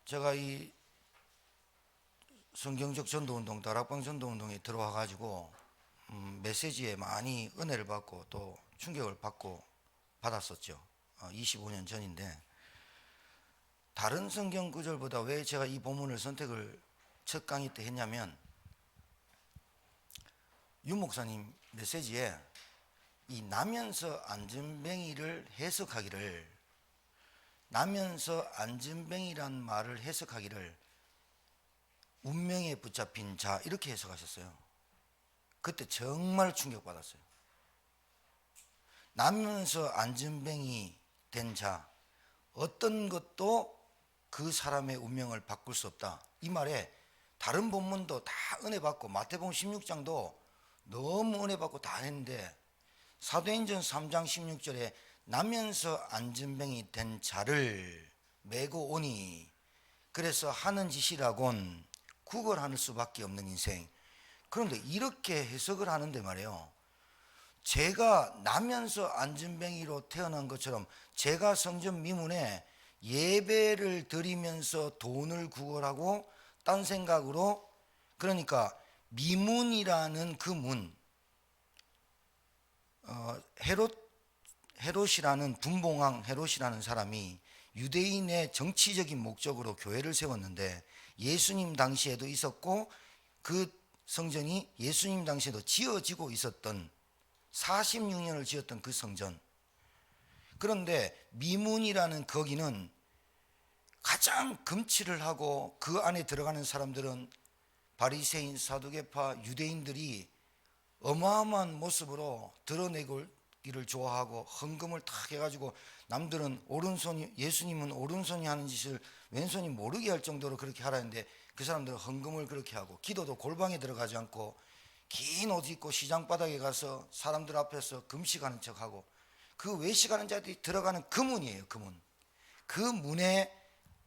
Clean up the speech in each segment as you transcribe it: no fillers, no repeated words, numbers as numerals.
제가 이 성경적 전도운동, 다락방 전도운동에 들어와 가지고 메시지에 많이 은혜를 받고 또 충격을 받았었죠. 25년 전인데, 다른 성경 구절보다 왜 제가 이 본문을 선택을 첫 강의 때 했냐면, 유 목사님 메시지에 이 나면서 안전뱅이를 해석하기를, 나면서 안전뱅이란 말을 해석하기를 운명에 붙잡힌 자, 이렇게 해석하셨어요. 그때 정말 충격받았어요. 나면서 안전뱅이 된 자, 어떤 것도 그 사람의 운명을 바꿀 수 없다. 이 말에 다른 본문도 다 은혜 받고, 마태복음 16장도 너무 은혜 받고 다 했는데, 사도행전 3장 16절에 나면서 안전뱅이 된 자를 메고 오니, 그래서 하는 짓이라곤 구걸하는 수밖에 없는 인생. 그런데 이렇게 해석을 하는데 말이에요, 제가 나면서 안전뱅이로 태어난 것처럼 제가 성전 미문에 예배를 드리면서 돈을 구걸하고 딴 생각으로, 그러니까 미문이라는 그 문, 헤롯이라는 분봉왕 헤롯이라는 사람이 유대인의 정치적인 목적으로 교회를 세웠는데, 예수님 당시에도 있었고 그 성전이 예수님 당시에도 지어지고 있었던, 46년을 지었던 그 성전. 그런데 미문이라는 거기는 가장 금치를 하고, 그 안에 들어가는 사람들은 바리새인, 사두개파, 유대인들이 어마어마한 모습으로 드러내기를 좋아하고 헌금을 탁 해가지고, 남들은 오른손이, 예수님은 오른손이 하는 짓을 왼손이 모르게 할 정도로 그렇게 하라는데, 그 사람들은 헌금을 그렇게 하고, 기도도 골방에 들어가지 않고 긴 옷 입고 시장 바닥에 가서 사람들 앞에서 금식하는 척하고, 그 외식하는 자들이 들어가는 그 문이에요. 그 문. 그 문에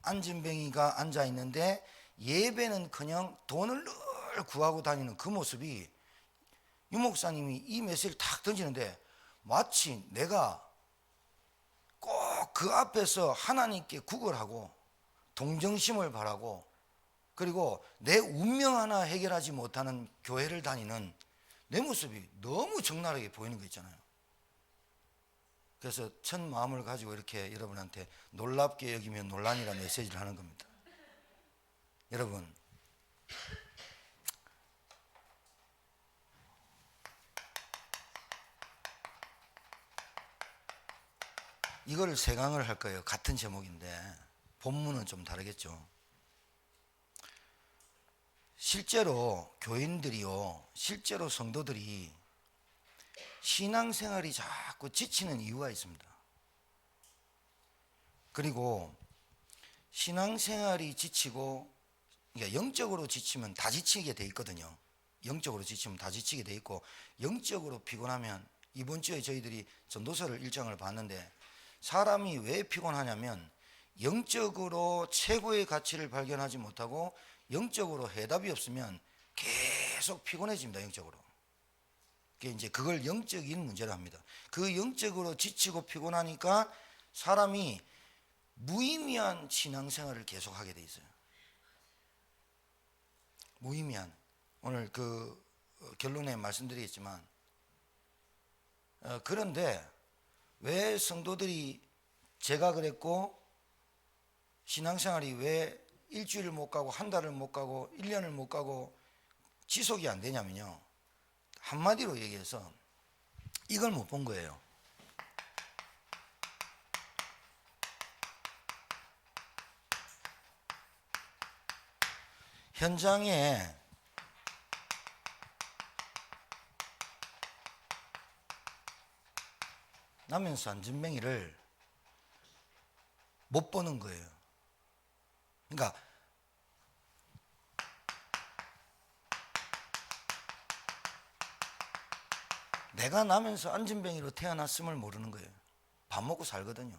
안전뱅이가 앉아 있는데, 예배는커녕 돈을 늘 구하고 다니는 그 모습이, 유 목사님이 이 메시지를 탁 던지는데 마치 내가 꼭 그 앞에서 하나님께 구걸하고 동정심을 바라고, 그리고 내 운명 하나 해결하지 못하는 교회를 다니는 내 모습이 너무 적나라하게 보이는 거 있잖아요. 그래서 첫 마음을 가지고 이렇게 여러분한테 놀랍게 여기면 논란이라는 메시지를 하는 겁니다. 여러분, 이거를 세 강을 할 거예요. 같은 제목인데 본문은 좀 다르겠죠. 실제로 교인들이요, 실제로 성도들이 신앙생활이 자꾸 지치는 이유가 있습니다. 그리고 신앙생활이 지치고, 그러니까 영적으로 지치면 다 지치게 돼 있거든요. 영적으로 지치면 다 지치게 돼 있고, 영적으로 피곤하면, 이번 주에 저희들이 전도서를 1장을 봤는데, 사람이 왜 피곤하냐면 영적으로 최고의 가치를 발견하지 못하고 영적으로 해답이 없으면 계속 피곤해집니다. 영적으로. 이제 그걸 영적인 문제라 합니다. 그 영적으로 지치고 피곤하니까 사람이 무의미한 신앙생활을 계속하게 돼 있어요. 무의미한. 오늘 그 결론에 말씀드리겠지만, 그런데 왜 성도들이, 제가 그랬고, 신앙생활이 왜 일주일을 못 가고 한 달을 못 가고 1년을 못 가고 지속이 안 되냐면요, 한마디로 얘기해서 이걸 못 본 거예요. 현장에 나면서 안전뱅이를 못 보는 거예요. 그러니까 내가 나면서 안전뱅이로 태어났음을 모르는 거예요. 밥 먹고 살거든요.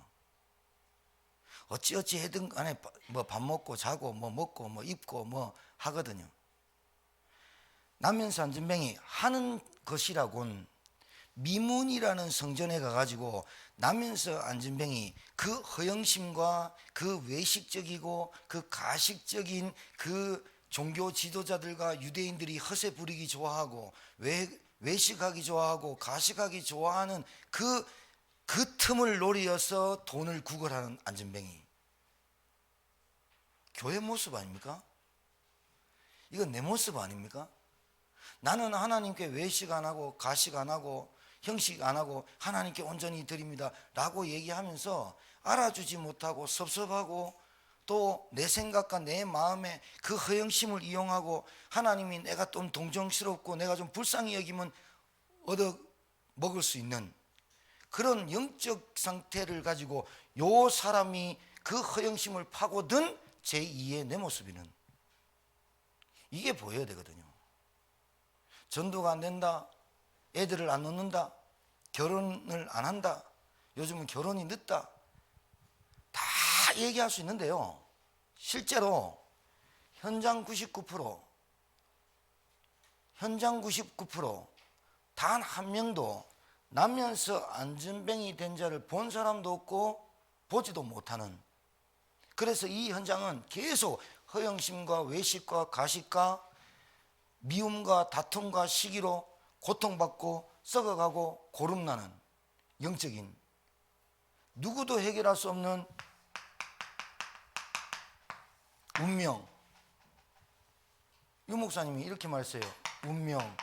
어찌어찌 해든 간에 뭐 밥 먹고 자고 뭐 먹고 뭐 입고 뭐 하거든요. 나면서 안전뱅이 하는 것이라곤 미문이라는 성전에 가가지고 나면서 안진뱅이 그 허영심과 그 외식적이고 그 가식적인 그 종교 지도자들과 유대인들이 허세 부리기 좋아하고 외식하기 좋아하고 가식하기 좋아하는 그 틈을 노리어서 돈을 구걸하는 안진뱅이. 교회 모습 아닙니까? 이건 내 모습 아닙니까? 나는 하나님께 외식 안 하고 가식 안 하고 형식 안 하고 하나님께 온전히 드립니다 라고 얘기하면서 알아주지 못하고 섭섭하고 또 내 생각과 내 마음에 그 허영심을 이용하고 하나님이 내가 좀 동정스럽고 내가 좀 불쌍히 여기면 얻어 먹을 수 있는 그런 영적 상태를 가지고 요 사람이 그 허영심을 파고든 제2의 내 모습이는 이게 보여야 되거든요. 전도가 안 된다, 애들을 안 낳는다, 결혼을 안 한다, 요즘은 결혼이 늦다, 다 얘기할 수 있는데요, 실제로 현장 99% 단 한 명도 나면서 안진뱅이 된 자를 본 사람도 없고 보지도 못하는, 그래서 이 현장은 계속 허영심과 외식과 가식과 미움과 다툼과 시기로 고통받고 썩어가고 고름나는 영적인, 누구도 해결할 수 없는 운명. 유 목사님이 이렇게 말했어요. 운명,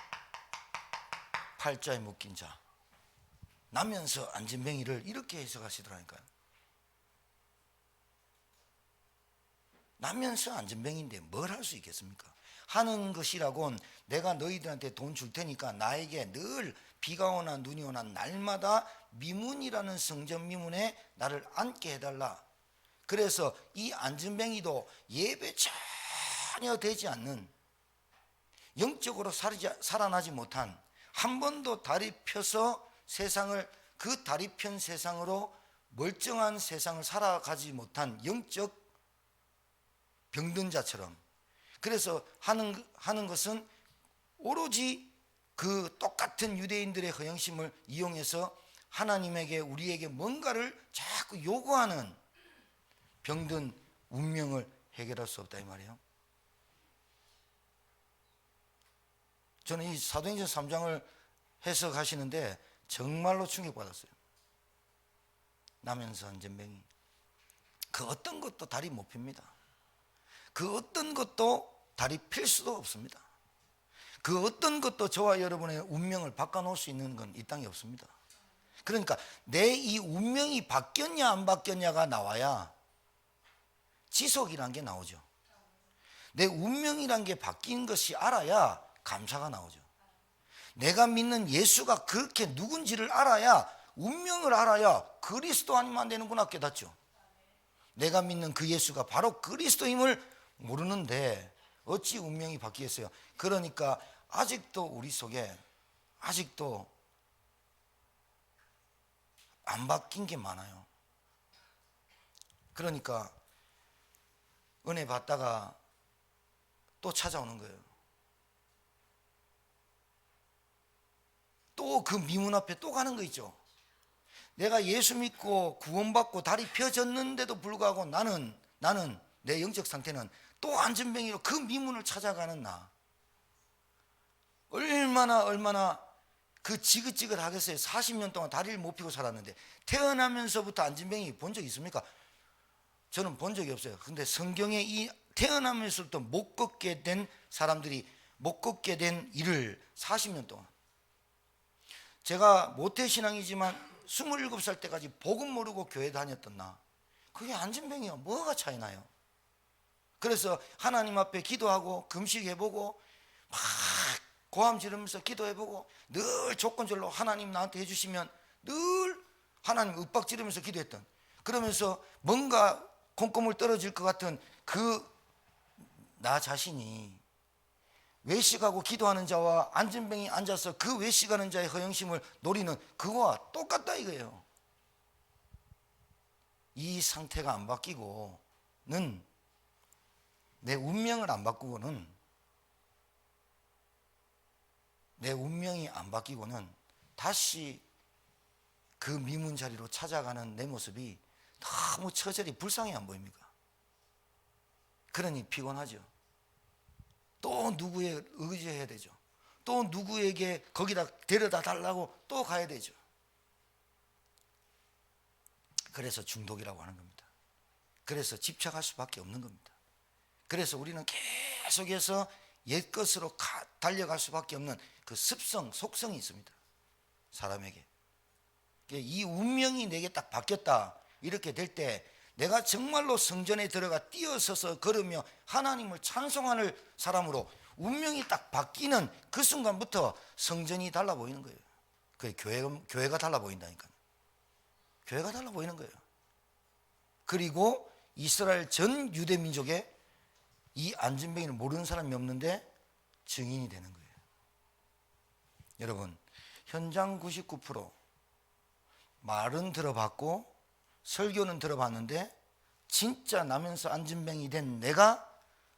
팔자에 묶인 자. 나면서 안진뱅이를 이렇게 해석하시더라니까요. 나면서 안진뱅이인데 뭘 할 수 있겠습니까? 하는 것이라곤 내가 너희들한테 돈 줄 테니까 나에게 늘 비가 오나 눈이 오나 날마다 미문이라는 성전 미문에 나를 앉게 해달라. 그래서 이 안진뱅이도 예배 전혀 되지 않는, 영적으로 살아나지 못한, 한 번도 다리 펴서 세상을, 그 다리 편 세상으로 멀쩡한 세상을 살아가지 못한 영적 병든 자처럼, 그래서 하는 것은 오로지 그 똑같은 유대인들의 허영심을 이용해서 하나님에게, 우리에게 뭔가를 자꾸 요구하는 병든 운명을 해결할 수 없다 이 말이에요. 저는 이 사도행전 3장을 해석하시는데 정말로 충격받았어요. 나면서 안진뱅이, 그 어떤 것도 다리 못 핍니다. 그 어떤 것도 다리 필 수도 없습니다. 그 어떤 것도 저와 여러분의 운명을 바꿔놓을 수 있는 건 이 땅에 없습니다. 그러니까 내 이 운명이 바뀌었냐 안 바뀌었냐가 나와야 지속이란 게 나오죠. 내 운명이란 게 바뀐 것이 알아야 감사가 나오죠. 내가 믿는 예수가 그렇게 누군지를 알아야, 운명을 알아야 그리스도 아니면 안 되는구나 깨닫죠. 내가 믿는 그 예수가 바로 그리스도임을 모르는데 어찌 운명이 바뀌겠어요. 그러니까 아직도 우리 속에 아직도 안 바뀐 게 많아요. 그러니까 은혜 받다가 또 찾아오는 거예요. 또 그 미문 앞에 또 가는 거 있죠. 내가 예수 믿고 구원받고 다리 펴졌는데도 불구하고 나는 내 영적 상태는 또 안진뱅이로 그 미문을 찾아가는 나. 얼마나 그 지긋지긋하겠어요. 40년 동안 다리를 못 펴고 살았는데 태어나면서부터 안진뱅이 본 적 있습니까? 저는 본 적이 없어요. 근데 성경에 이 태어나면서부터 못 걷게 된 사람들이 못 걷게 된 일을 40년 동안, 제가 모태신앙이지만 27살 때까지 복음 모르고 교회 다녔던 나, 그게 안진뱅이와 뭐가 차이 나요? 그래서 하나님 앞에 기도하고 금식해보고 막 고함 지르면서 기도해보고 늘 조건절로 하나님 나한테 해주시면 늘 하나님 윽박 지르면서 기도했던, 그러면서 뭔가 콩고물 떨어질 것 같은 그 나 자신이 외식하고 기도하는 자와 안진뱅이 앉아서 그 외식하는 자의 허영심을 노리는 그거와 똑같다 이거예요. 이 상태가 안 바뀌고는, 내 운명을 안 바꾸고는, 내 운명이 안 바뀌고는 다시 그 미문 자리로 찾아가는 내 모습이 너무 처절히 불쌍해 안 보입니까? 그러니 피곤하죠. 또 누구에 의지해야 되죠. 또 누구에게 거기다 데려다 달라고 또 가야 되죠. 그래서 중독이라고 하는 겁니다. 그래서 집착할 수밖에 없는 겁니다. 그래서 우리는 계속해서 옛것으로 달려갈 수밖에 없는 그 습성, 속성이 있습니다. 사람에게. 이 운명이 내게 딱 바뀌었다 이렇게 될 때 내가 정말로 성전에 들어가 뛰어서서 걸으며 하나님을 찬송하는 사람으로 운명이 딱 바뀌는 그 순간부터 성전이 달라 보이는 거예요. 그게 교회가 달라 보인다니까요. 교회가 달라 보이는 거예요. 그리고 이스라엘 전 유대 민족에 이 안진뱅이를 모르는 사람이 없는데 증인이 되는 거예요. 여러분, 현장 99% 말은 들어봤고 설교는 들어봤는데 진짜 나면서 안진뱅이 된 내가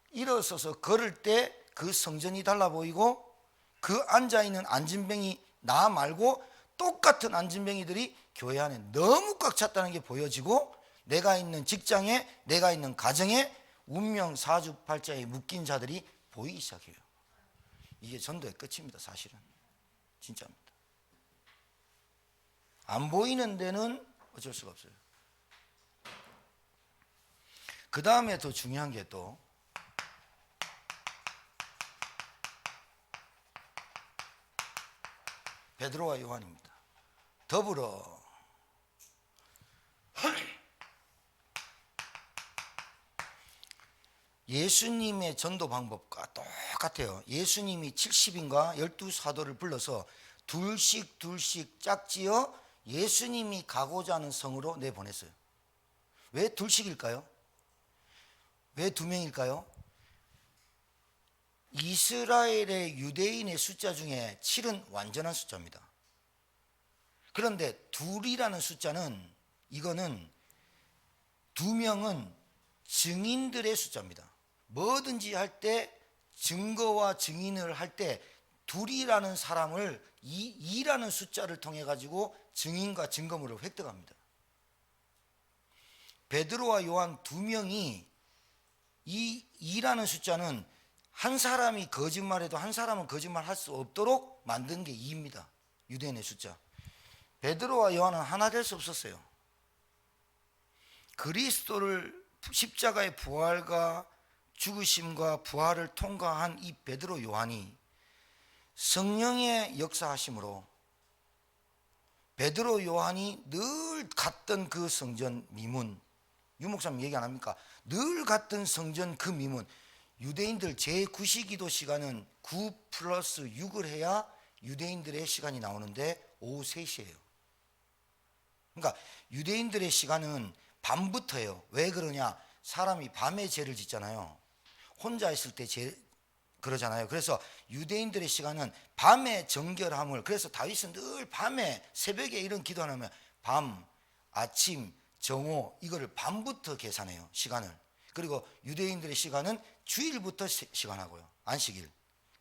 일어서서 걸을 때 그 성전이 달라 보이고 그 앉아있는 안진뱅이 나 말고 똑같은 안진뱅이들이 교회 안에 너무 꽉 찼다는 게 보여지고 내가 있는 직장에 내가 있는 가정에 운명 사주팔자에 묶인 자들이 보이기 시작해요. 이게 전도의 끝입니다. 사실은 진짜입니다. 안 보이는 데는 어쩔 수가 없어요. 그 다음에 더 중요한 게 또 베드로와 요한입니다. 더불어 예수님의 전도 방법과 똑같아요. 예수님이 70인가 12사도를 불러서 둘씩 짝지어 예수님이 가고자 하는 성으로 내보냈어요. 왜 둘씩일까요? 왜 2명일까요? 이스라엘의 유대인의 숫자 중에 7은 완전한 숫자입니다. 그런데 둘이라는 숫자는 이거는 2명은 증인들의 숫자입니다. 뭐든지 할 때 증거와 증인을 할 때 둘이라는 사람을 2라는 숫자를 통해 가지고 증인과 증거물을 획득합니다. 베드로와 요한 2명이 이 2라는 숫자는 한 사람이 거짓말해도 한 사람은 거짓말할 수 없도록 만든 게 2입니다. 유대인의 숫자. 베드로와 요한은 하나 될 수 없었어요. 그리스도를 십자가의 부활과 죽으심과 부활을 통과한 이 베드로 요한이 성령의 역사하심으로 베드로 요한이 늘 갔던 그 성전 미문, 유 목사님 얘기 안 합니까? 늘 갔던 성전 그 미문, 유대인들 제9시기도 시간은 9 플러스 6을 해야 유대인들의 시간이 나오는데 오후 3시예요. 그러니까 유대인들의 시간은 밤부터예요. 왜 그러냐? 사람이 밤에 죄를 짓잖아요. 혼자 있을 때 그러잖아요. 그래서 유대인들의 시간은 밤에 정결함을, 그래서 다윗은 늘 밤에 새벽에 이런 기도하면 밤, 아침, 정오 이거를 밤부터 계산해요. 시간을. 그리고 유대인들의 시간은 주일부터 시간하고요. 안식일.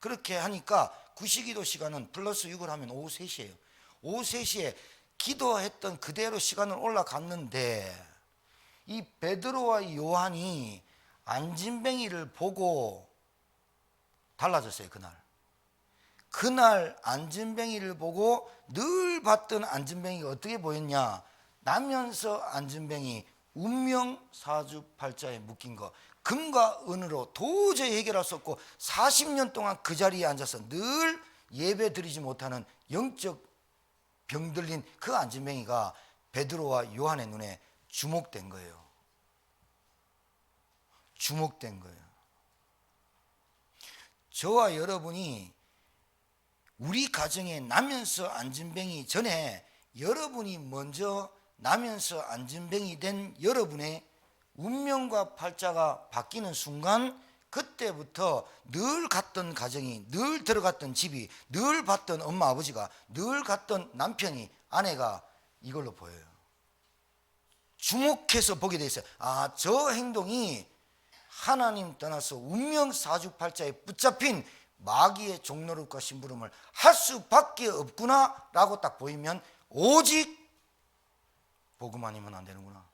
그렇게 하니까 구시기도 시간은 플러스 6을 하면 오후 3시예요. 오후 3시에 기도했던 그대로 시간을 올라갔는데 이 베드로와 요한이 안진뱅이를 보고 달라졌어요. 그날 안진뱅이를 보고 늘 봤던 안진뱅이가 어떻게 보였냐? 나면서 안진뱅이 운명 사주팔자에 묶인 거, 금과 은으로 도저히 해결할 수 없고 40년 동안 그 자리에 앉아서 늘 예배 드리지 못하는 영적 병들린 그 안진뱅이가 베드로와 요한의 눈에 주목된 거예요. 주목된 거예요. 저와 여러분이 우리 가정에 나면서 안진뱅이 전에 여러분이 먼저 나면서 안진뱅이 된 여러분의 운명과 팔자가 바뀌는 순간 그때부터 늘 갔던 가정이, 늘 들어갔던 집이, 늘 봤던 엄마 아버지가, 늘 갔던 남편이, 아내가 이걸로 보여요. 주목해서 보게 돼 있어요. 아, 저 행동이 하나님 떠나서 운명 사주팔자에 붙잡힌 마귀의 종노릇과 심부름을 할 수밖에 없구나라고 딱 보이면 오직 복음 아니면 안 되는구나.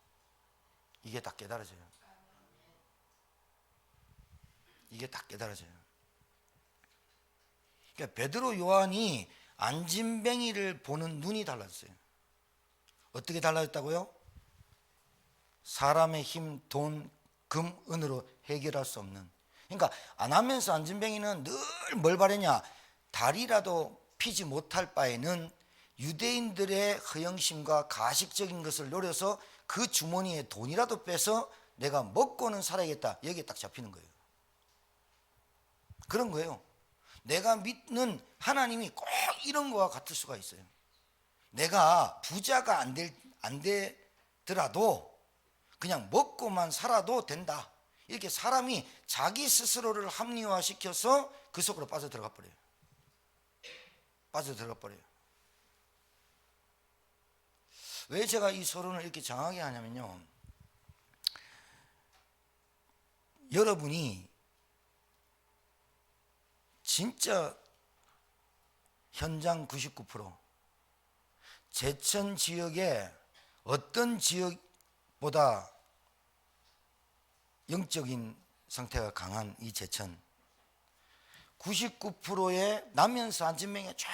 이게 딱 깨달아져요. 이게 딱 깨달아져요. 그러니까 베드로 요한이 안진뱅이를 보는 눈이 달라졌어요. 어떻게 달라졌다고요? 사람의 힘, 돈, 금, 은으로 해결할 수 없는. 그러니까 안 하면서 안진뱅이는 늘 뭘 바랬냐? 달이라도 피지 못할 바에는 유대인들의 허영심과 가식적인 것을 노려서 그 주머니에 돈이라도 빼서 내가 먹고는 살아야겠다. 여기에 딱 잡히는 거예요. 그런 거예요. 내가 믿는 하나님이 꼭 이런 거와 같을 수가 있어요. 내가 부자가 안 되더라도 그냥 먹고만 살아도 된다. 이렇게 사람이 자기 스스로를 합리화시켜서 그 속으로 빠져들어가 버려요. 빠져들어가 버려요. 왜 제가 이 서론을 이렇게 장하게 하냐면요, 여러분이 진짜 현장 99%, 제천 지역의 어떤 지역보다 영적인 상태가 강한 이 제천 99%의 남면서 안진뱅이가 쫙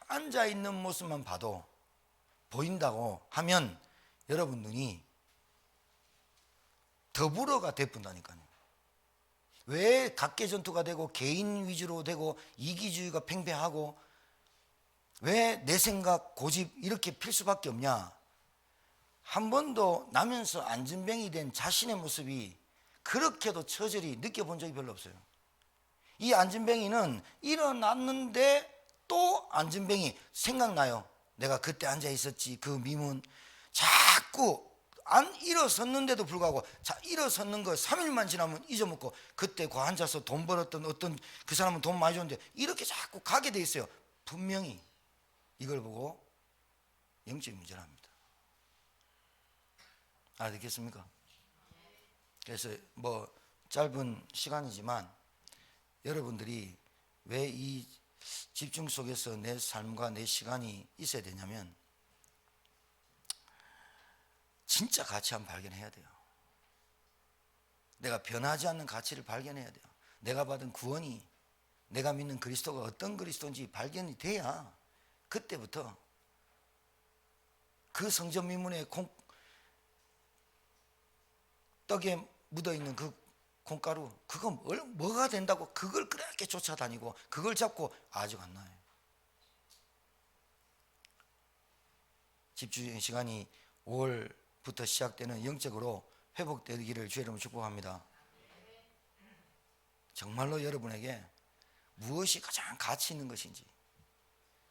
앉아있는 모습만 봐도 보인다고 하면 여러분 눈이 더불어가 되뿐다니까요. 왜 각계전투가 되고 개인 위주로 되고 이기주의가 팽배하고 왜 내 생각 고집 이렇게 필 수밖에 없냐? 한 번도 나면서 안진뱅이 된 자신의 모습이 그렇게도 처절히 느껴본 적이 별로 없어요. 이 안진뱅이는 일어났는데 또 안진뱅이 생각나요. 내가 그때 앉아 있었지. 그 미문 자꾸 안 일어섰는데도 불구하고 자 일어섰는 거 3일만 지나면 잊어먹고 그때 그 앉아서 돈 벌었던 어떤 그 사람은 돈 많이 줬는데 이렇게 자꾸 가게 돼 있어요. 분명히 이걸 보고 영적인 문제랍니다. 알겠습니까? 그래서 뭐 짧은 시간이지만 여러분들이 왜 이 집중 속에서 내 삶과 내 시간이 있어야 되냐면 진짜 가치 한번 발견해야 돼요. 내가 변하지 않는 가치를 발견해야 돼요. 내가 받은 구원이 내가 믿는 그리스도가 어떤 그리스도인지 발견이 돼야 그때부터 그 성전 미문에 떡에 묻어있는 그 콩가루 그거 뭐가 된다고 그걸 그렇게 쫓아다니고 그걸 잡고 아직 안 나요. 집중 시간이 5월부터 시작되는 영적으로 회복되기를 주의 이름으로 축복합니다. 정말로 여러분에게 무엇이 가장 가치 있는 것인지,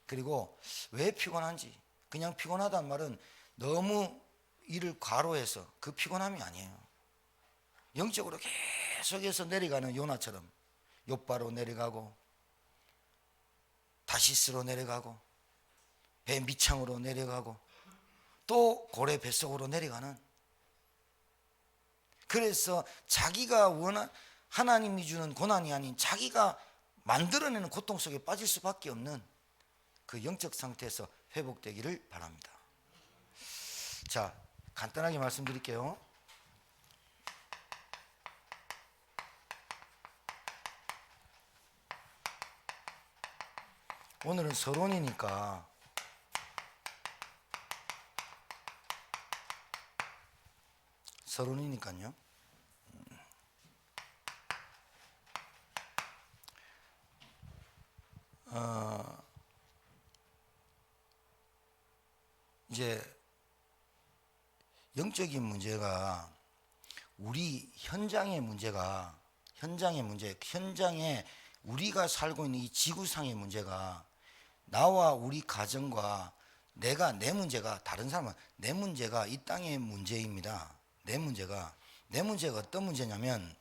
그리고 왜 피곤한지. 그냥 피곤하다는 말은 너무 일을 과로해서 그 피곤함이 아니에요. 영적으로 계속해서 내려가는 요나처럼 욥바로 내려가고 다시스로 내려가고 배 밑창으로 내려가고 또 고래 뱃속으로 내려가는, 그래서 자기가 하나님이 주는 고난이 아닌 자기가 만들어내는 고통 속에 빠질 수밖에 없는 그 영적 상태에서 회복되기를 바랍니다. 자, 간단하게 말씀드릴게요. 오늘은 서론이니까 서론이니까요. 이제 영적인 문제가 우리 현장의 문제, 현장에 우리가 살고 있는 이 지구상의 문제가 나와 우리 가정과 내 문제가 다른 사람은 내 문제가 이 땅의 문제입니다. 내 문제가 어떤 문제냐면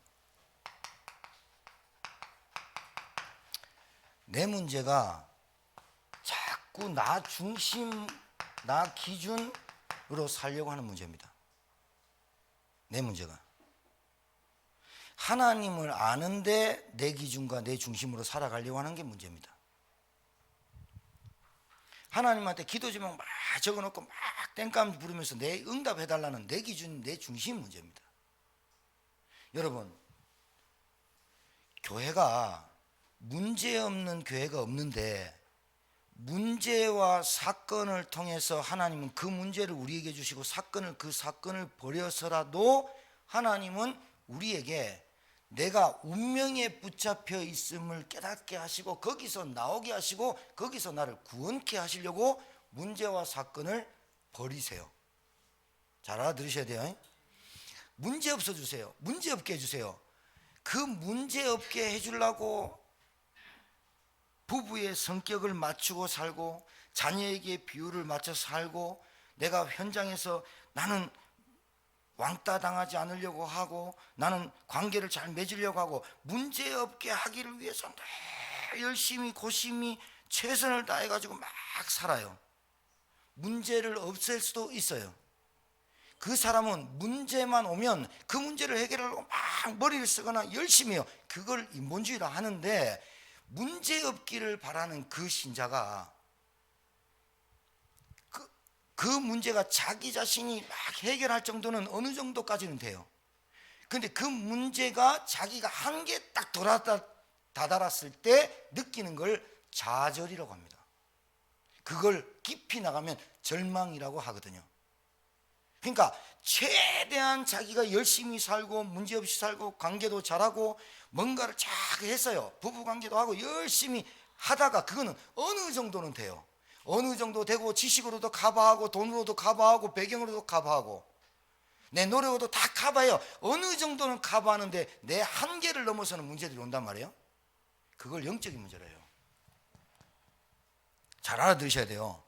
내 문제가 자꾸 나 중심, 나 기준으로 살려고 하는 문제입니다. 내 문제가. 하나님을 아는데 내 기준과 내 중심으로 살아가려고 하는 게 문제입니다. 하나님한테 기도 제목 막 적어놓고 막 땡깡 부르면서 내 응답해달라는 내 기준, 내 중심 문제입니다. 여러분, 교회가 문제없는 교회가 없는데 문제와 사건을 통해서 하나님은 그 문제를 우리에게 주시고 그 사건을 버려서라도 하나님은 우리에게 내가 운명에 붙잡혀 있음을 깨닫게 하시고 거기서 나오게 하시고 거기서 나를 구원케 하시려고 문제와 사건을 버리세요. 잘 알아들으셔야 돼요. 문제 없어 주세요. 문제 없게 해주세요. 그 문제 없게 해주려고 부부의 성격을 맞추고 살고 자녀에게 비율을 맞춰 살고 내가 현장에서 나는 왕따 당하지 않으려고 하고 나는 관계를 잘 맺으려고 하고 문제없게 하기를 위해서 열심히 고심히 최선을 다해가지고 막 살아요. 문제를 없앨 수도 있어요. 그 사람은 문제만 오면 그 문제를 해결하려고 막 머리를 쓰거나 열심히 해요. 그걸 인본주의라 하는데 문제 없기를 바라는 그 신자가 그 문제가 자기 자신이 막 해결할 정도는 어느 정도까지는 돼요. 그런데 그 문제가 자기가 한계에 딱 다다랐을 때 느끼는 걸 좌절이라고 합니다. 그걸 깊이 나가면 절망이라고 하거든요. 그러니까 최대한 자기가 열심히 살고 문제없이 살고 관계도 잘하고 뭔가를 잘 했어요. 부부관계도 하고 열심히 하다가 그거는 어느 정도는 돼요. 어느 정도 되고 지식으로도 커버하고 돈으로도 커버하고 배경으로도 커버하고 내 노력으로도 다 커버해요. 어느 정도는 커버하는데 내 한계를 넘어서는 문제들이 온단 말이에요. 그걸 영적인 문제래요. 잘 알아들으셔야 돼요.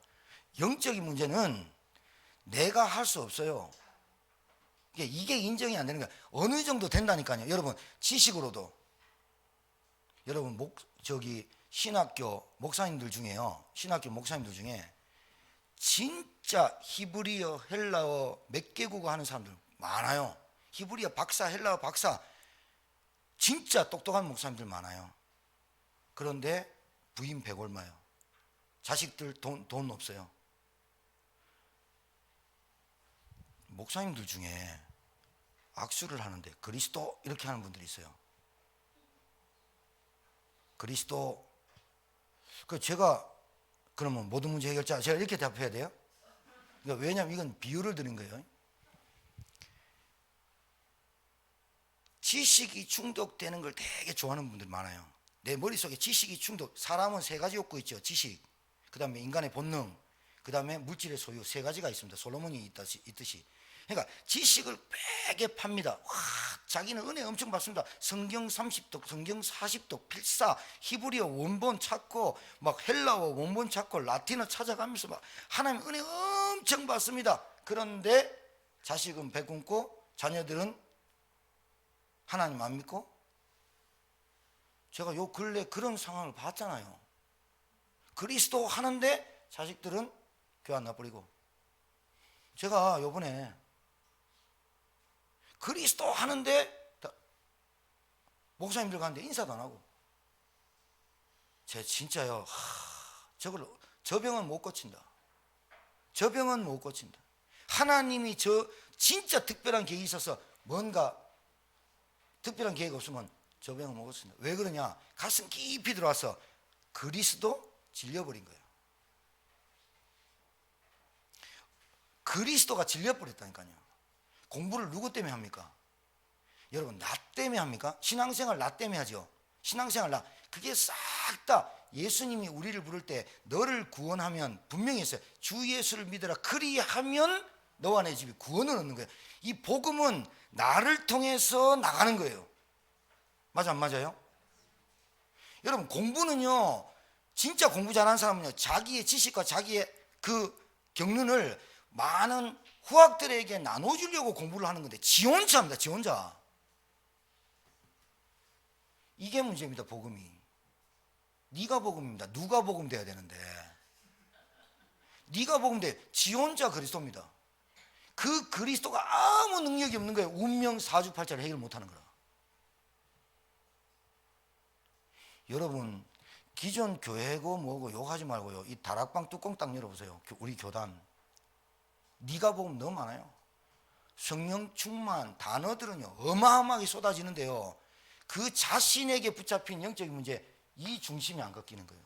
영적인 문제는 내가 할 수 없어요. 이게 인정이 안 되는 거야. 어느 정도 된다니까요. 여러분 지식으로도 여러분 신학교 목사님들 중에요. 신학교 목사님들 중에 진짜 히브리어, 헬라어 몇 개국어 하는 사람들 많아요. 히브리어 박사, 헬라어 박사 진짜 똑똑한 목사님들 많아요. 그런데 부인 백골마요. 자식들 돈 없어요. 목사님들 중에 악수를 하는데 그리스도 이렇게 하는 분들이 있어요. 그리스도. 제가 그러면 모든 문제 해결자 제가 이렇게 대답해야 돼요? 그러니까 왜냐하면 이건 비유를 드린 거예요. 지식이 중독되는 걸 되게 좋아하는 분들이 많아요. 내 머릿속에 지식이 중독. 사람은 세 가지 욕구 있죠. 지식, 그 다음에 인간의 본능, 그 다음에 물질의 소유, 세 가지가 있습니다. 솔로몬이 있듯이. 그러니까 지식을 되게 팝니다. 와, 자기는 은혜 엄청 받습니다. 성경 30독, 성경 40독, 필사, 히브리어 원본 찾고 막 헬라어 원본 찾고 라틴어 찾아가면서 막 하나님 은혜 엄청 받습니다. 그런데 자식은 배 굶고 자녀들은 하나님 안 믿고. 제가 요 근래 그런 상황을 봤잖아요. 그리스도 하는데 자식들은 교회 안 나버리고. 제가 요번에 그리스도 하는데 목사님들 가는데 인사도 안 하고. 제가 진짜요. 저 병은 못 고친다. 저 병은 못 고친다. 하나님이 진짜 특별한 계획이 있어서 뭔가 특별한 계획 없으면 저 병은 못 고친다. 왜 그러냐? 가슴 깊이 들어와서 그리스도 질려버린 거예요. 그리스도가 질려버렸다니까요. 공부를 누구 때문에 합니까? 여러분 나 때문에 합니까? 신앙생활 나 때문에 하죠. 신앙생활 그게 싹 다 예수님이 우리를 부를 때 너를 구원하면 분명히 했어요. 주 예수를 믿으라 그리하면 너와 내 집이 구원을 얻는 거예요. 이 복음은 나를 통해서 나가는 거예요. 맞아 안 맞아요? 여러분 공부는요 진짜 공부 잘하는 사람은요 자기의 지식과 자기의 그 경륜을 많은 후학들에게 나눠주려고 공부를 하는 건데 지 혼자 합니다. 지 혼자. 이게 문제입니다. 복음이. 네가 복음입니다. 누가 복음 돼야 되는데 네가 복음 돼. 지 혼자 그리스도입니다. 그 그리스도가 아무 능력이 없는 거예요. 운명 사주팔자를 해결 못하는 거라. 여러분 기존 교회고 뭐고 욕하지 말고요, 이 다락방 뚜껑 딱 열어보세요. 우리 교단 네가 보면 너무 많아요. 성령 충만 단어들은요 어마어마하게 쏟아지는데요, 그 자신에게 붙잡힌 영적인 문제, 이 중심이 안 꺾이는 거예요.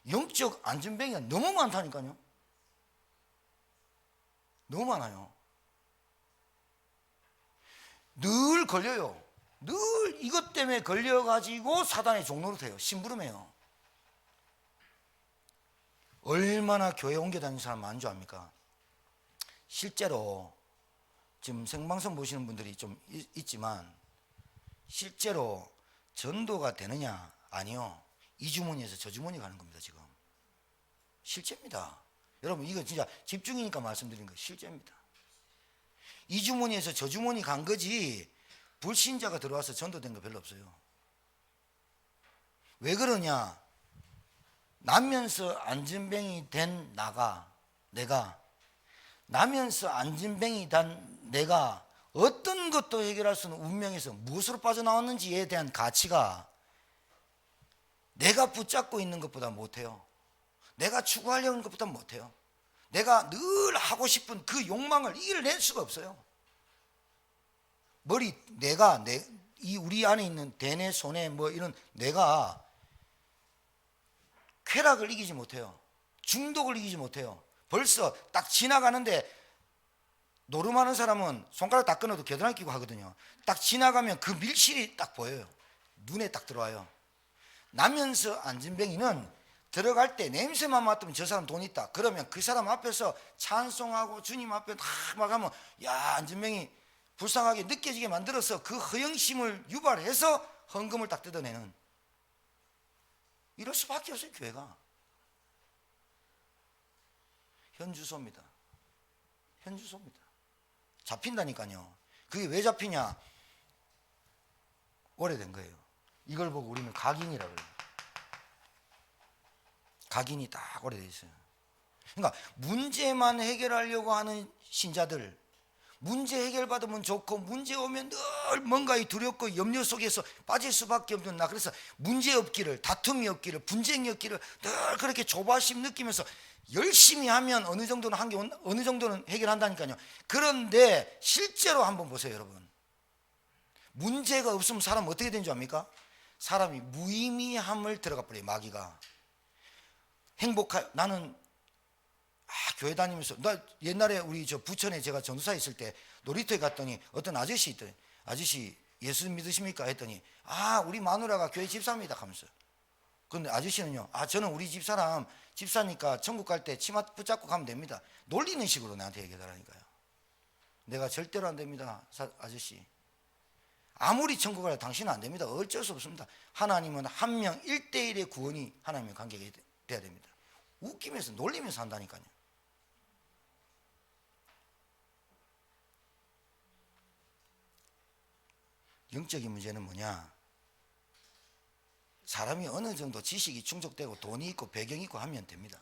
영적 안전뱅이가 너무 많다니까요. 너무 많아요. 늘 걸려요. 늘 이것 때문에 걸려가지고 사단의 종로로 돼요. 심부름해요. 얼마나 교회 옮겨 다니는 사람 많은 줄 압니까? 실제로 지금 생방송 보시는 분들이 좀 있지만 실제로 전도가 되느냐? 아니요. 이 주머니에서 저 주머니 가는 겁니다. 지금 실제입니다. 여러분 이거 진짜 집중이니까 말씀드린 거예요. 실제입니다. 이 주머니에서 저 주머니 간 거지 불신자가 들어와서 전도된 거 별로 없어요. 왜 그러냐? 나면서 안전뱅이 된 내가 나면서 안전뱅이 된 내가 어떤 것도 해결할 수 없는 운명에서 무엇으로 빠져나왔는지에 대한 가치가 내가 붙잡고 있는 것보다 못해요. 내가 추구하려는 것보다 못해요. 내가 늘 하고 싶은 그 욕망을 이겨낼 수가 없어요. 이 우리 안에 있는 대뇌, 소뇌 뭐 이런 내가 쾌락을 이기지 못해요. 중독을 이기지 못해요. 벌써 딱 지나가는데, 노름하는 사람은 손가락 딱 끊어도 겨드랑이 끼고 하거든요. 딱 지나가면 그 밀실이 딱 보여요. 눈에 딱 들어와요. 나면서 안전뱅이는 들어갈 때 냄새만 맡으면 저 사람 돈 있다. 그러면 그 사람 앞에서 찬송하고 주님 앞에 막 하면, 야, 안전뱅이 불쌍하게 느껴지게 만들어서 그 허영심을 유발해서 헌금을 딱 뜯어내는, 이럴 수밖에 없어요. 교회가 현주소입니다. 현주소입니다. 잡힌다니까요. 그게 왜 잡히냐? 오래된 거예요. 이걸 보고 우리는 각인이라고 해요. 각인이 딱 오래돼 있어요. 그러니까 문제만 해결하려고 하는 신자들, 문제 해결받으면 좋고 문제 오면 늘 뭔가 두렵고 염려 속에서 빠질 수밖에 없는 나. 그래서 문제 없기를, 다툼이 없기를, 분쟁이 없기를 늘 그렇게 조바심 느끼면서 열심히 하면 어느 정도는 어느 정도는 해결한다니까요. 그런데 실제로 한번 보세요, 여러분. 문제가 없으면 사람 어떻게 되는 줄 압니까? 사람이 무의미함을 들어가 버려요. 마귀가. 나는 교회 다니면서, 나 옛날에 우리 저 부천에 제가 전도사에 있을 때 놀이터에 갔더니 어떤 아저씨 있더니, 아저씨 예수 믿으십니까? 했더니, 우리 마누라가 교회 집사입니다 하면서. 근데 아저씨는요, 저는 우리 집사람 집사니까 천국 갈 때 치마 붙잡고 가면 됩니다. 놀리는 식으로 나한테 얘기하더라니까요. 내가 절대로 안 됩니다, 아저씨. 아무리 천국 가라 당신은 안 됩니다. 어쩔 수 없습니다. 하나님은 한 명 1대1의 구원이 하나님의 관계가 돼야 됩니다. 웃기면서 놀리면서 한다니까요. 영적인 문제는 뭐냐? 사람이 어느 정도 지식이 충족되고 돈이 있고 배경이 있고 하면 됩니다.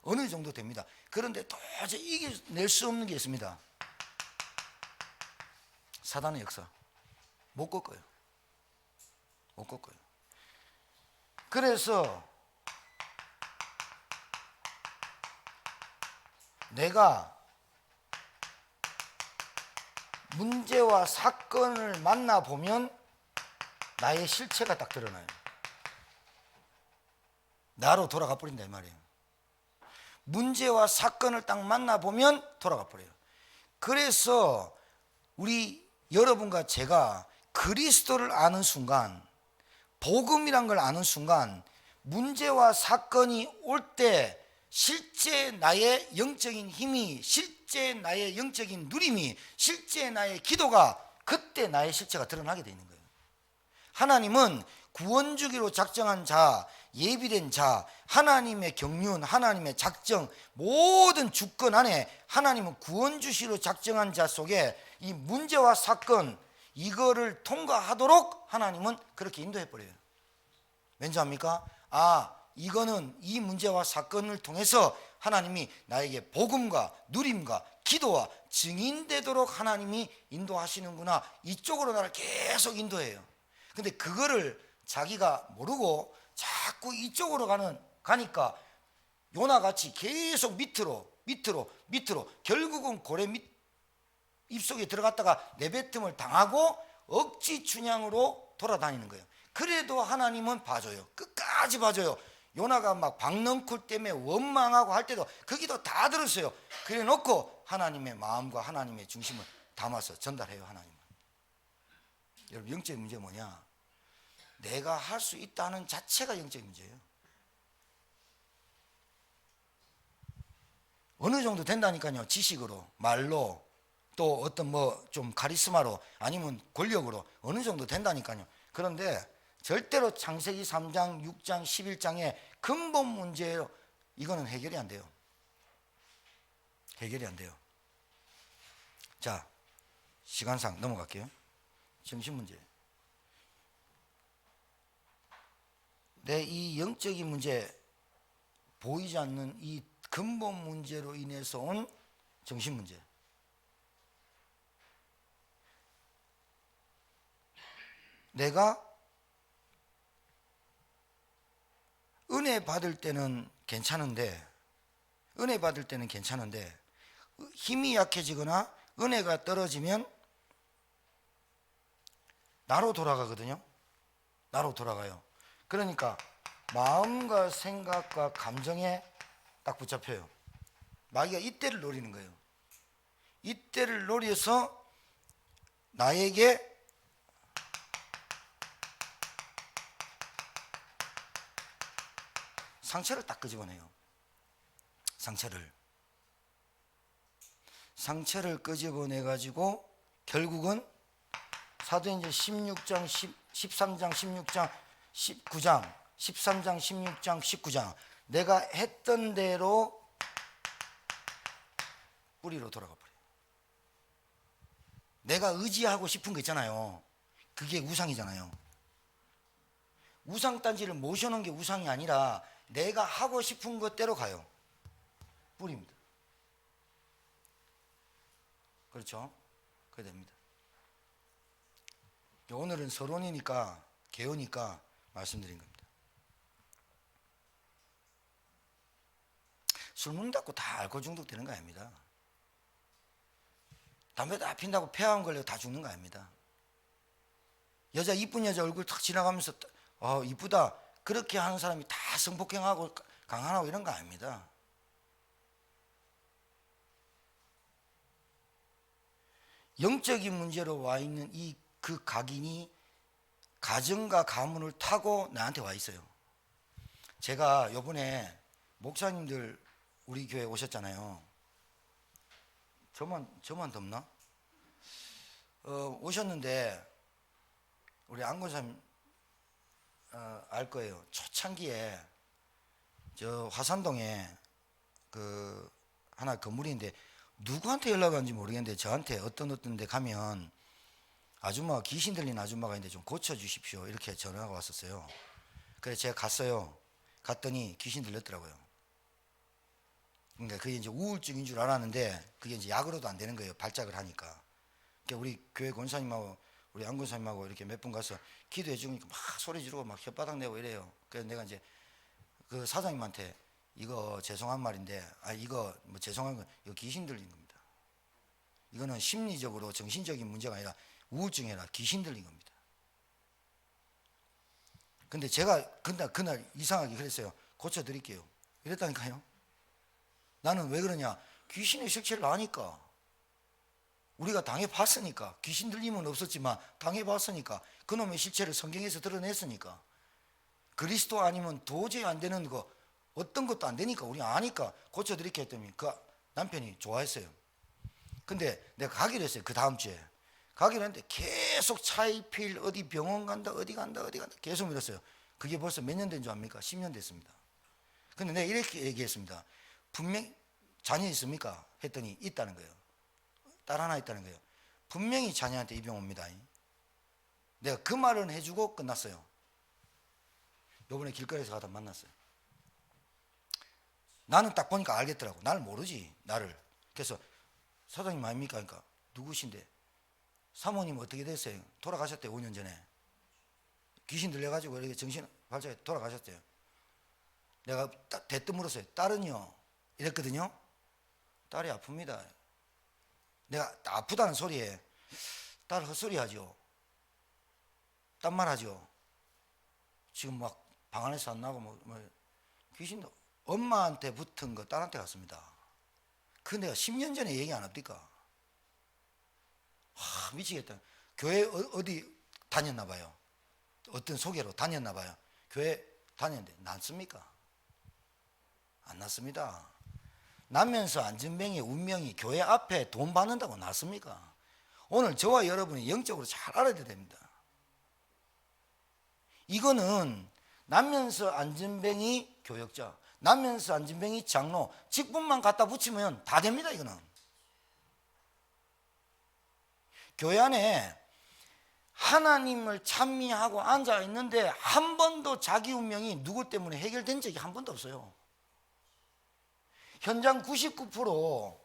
어느 정도 됩니다. 그런데 도저히 이겨낼 수 없는 게 있습니다. 사단의 역사. 못 꺾어요. 못 꺾어요. 그래서 내가 문제와 사건을 만나보면 나의 실체가 딱 드러나요. 나로 돌아가 버린다 이 말이에요. 문제와 사건을 딱 만나보면 돌아가 버려요. 그래서 우리 여러분과 제가 그리스도를 아는 순간, 복음이란 걸 아는 순간, 문제와 사건이 올 때 실제 나의 영적인 힘이, 실제 나의 영적인 누림이, 실제 나의 기도가, 그때 나의 실체가 드러나게 되어 있는 거예요. 하나님은 구원주기로 작정한 자, 예비된 자, 하나님의 경륜, 하나님의 작정, 모든 주권 안에 하나님은 구원주시로 작정한 자 속에 이 문제와 사건, 이거를 통과하도록 하나님은 그렇게 인도해버려요. 왠지 압니까? 이거는 이 문제와 사건을 통해서 하나님이 나에게 복음과 누림과 기도와 증인되도록 하나님이 인도하시는구나. 이쪽으로 나를 계속 인도해요. 근데 그거를 자기가 모르고 자꾸 이쪽으로 가니까 요나같이 계속 밑으로 결국은 고래 입속에 들어갔다가 내뱉음을 당하고 억지 춘향으로 돌아다니는 거예요. 그래도 하나님은 봐줘요. 끝까지 봐줘요. 요나가 막 박넝쿨 때문에 원망하고 할 때도 거기도 다 들었어요. 그래 놓고 하나님의 마음과 하나님의 중심을 담아서 전달해요. 하나님은. 여러분, 영적인 문제가 뭐냐? 내가 할 수 있다는 자체가 영적인 문제예요. 어느 정도 된다니까요. 지식으로, 말로, 또 어떤 좀 카리스마로, 아니면 권력으로 어느 정도 된다니까요. 그런데 절대로 창세기 3장, 6장, 11장의 근본 문제예요. 이거는 해결이 안 돼요. 해결이 안 돼요. 자, 시간상 넘어갈게요. 정신 문제. 내 이 영적인 문제, 보이지 않는 이 근본 문제로 인해서 온 정신 문제. 내가 은혜 받을 때는 괜찮은데 힘이 약해지거나 은혜가 떨어지면 나로 돌아가거든요. 나로 돌아가요. 그러니까 마음과 생각과 감정에 딱 붙잡혀요. 마귀가 이때를 노리는 거예요. 이때를 노려서 나에게 상처를 딱 끄집어내요. 상처를 끄집어내 가지고 결국은 사도행전 16장, 13장, 16장, 19장, 13장, 16장, 19장 내가 했던 대로 뿌리로 돌아가 버려요. 내가 의지하고 싶은 거 있잖아요. 그게 우상이잖아요. 우상단지를 모셔놓은 게 우상이 아니라 내가 하고 싶은 것대로 가요. 뿌리입니다. 그렇죠? 그래 됩니다. 오늘은 서론이니까 개요니까 말씀드린 겁니다. 술 먹는다고 다 알코올 중독되는 거 아닙니다. 담배 다 핀다고 폐암 걸려 다 죽는 거 아닙니다. 이쁜 여자 얼굴 탁 지나가면서 이쁘다 그렇게 하는 사람이 다 성폭행하고 강간하고 이런 거 아닙니다. 영적인 문제로 와 있는 그 각인이 가정과 가문을 타고 나한테 와 있어요. 제가 요번에 목사님들 우리 교회 오셨잖아요. 저만 덥나? 오셨는데 우리 안건사님 알 거예요. 초창기에 저 화산동에 그 하나 건물인데 누구한테 연락 왔는지 모르겠는데 저한테 어떤 데 가면 아줌마가 귀신 들린 아줌마가 있는데 좀 고쳐주십시오 이렇게 전화가 왔었어요. 그래서 제가 갔어요. 갔더니 귀신 들렸더라고요. 그러니까 그게 이제 우울증인 줄 알았는데 그게 이제 약으로도 안 되는 거예요. 발작을 하니까. 그러니까 우리 교회 권사님하고 우리 안 권사님하고 이렇게 몇 분 가서 기도해 주니까 막 소리 지르고 막 혓바닥 내고 이래요. 그래서 내가 이제 그 사장님한테 이거 죄송한 말인데 이거 뭐 죄송한 건 이거 귀신 들린 겁니다. 이거는 심리적으로 정신적인 문제가 아니라 우울증이 아니라 귀신 들린 겁니다. 근데 제가 그날 이상하게 그랬어요. 고쳐드릴게요. 이랬다니까요. 나는 왜 그러냐? 귀신의 실체를 아니까. 우리가 당해봤으니까. 귀신 들림은 없었지만 당해봤으니까. 그놈의 실체를 성경에서 드러냈으니까. 그리스도 아니면 도저히 안 되는 거 어떤 것도 안 되니까 우리 아니까 고쳐드릴게 했더니 그 남편이 좋아했어요. 근데 내가 가기로 했어요. 그 다음 주에 가기로 했는데 계속 차일피일 어디 병원 간다 어디 간다 계속 밀었어요. 그게 벌써 몇 년 된 줄 압니까? 10년 됐습니다. 근데 내가 이렇게 얘기했습니다. 분명히 자녀 있습니까? 했더니 있다는 거예요. 딸 하나 있다는 거예요. 분명히 자녀한테 이 병 옵니다. 내가 그 말은 해주고 끝났어요. 요번에 길거리에서 가다 만났어요. 나는 딱 보니까 알겠더라고. 나를 모르지, 나를. 그래서 사장님 아닙니까? 그러니까 누구신데? 사모님 어떻게 됐어요? 돌아가셨대 5년 전에. 귀신 들려가지고 이렇게 정신 발작에 돌아가셨대요. 내가 대뜸 물었어요. 딸은요? 이랬거든요. 딸이 아픕니다. 내가 아프다는 소리에 딸 헛소리 하죠. 딴 말 하죠. 지금 막 방 안에서 안 나고 뭐 귀신도 엄마한테 붙은 거 딸한테 갔습니다. 그 내가 10년 전에 얘기 안 합니까? 미치겠다. 교회 어디 다녔나 봐요. 어떤 소개로 다녔나 봐요. 교회 다녔는데 났습니까? 안 났습니다. 나면서 안전뱅이의 운명이 교회 앞에 돈 받는다고 났습니까? 오늘 저와 여러분이 영적으로 잘 알아야 됩니다. 이거는 나면서 안전뱅이 교역자, 나면서 안전뱅이 장로, 직분만 갖다 붙이면 다 됩니다. 이거는 교회 안에 하나님을 찬미하고 앉아 있는데 한 번도 자기 운명이 누구 때문에 해결된 적이 한 번도 없어요. 현장 99%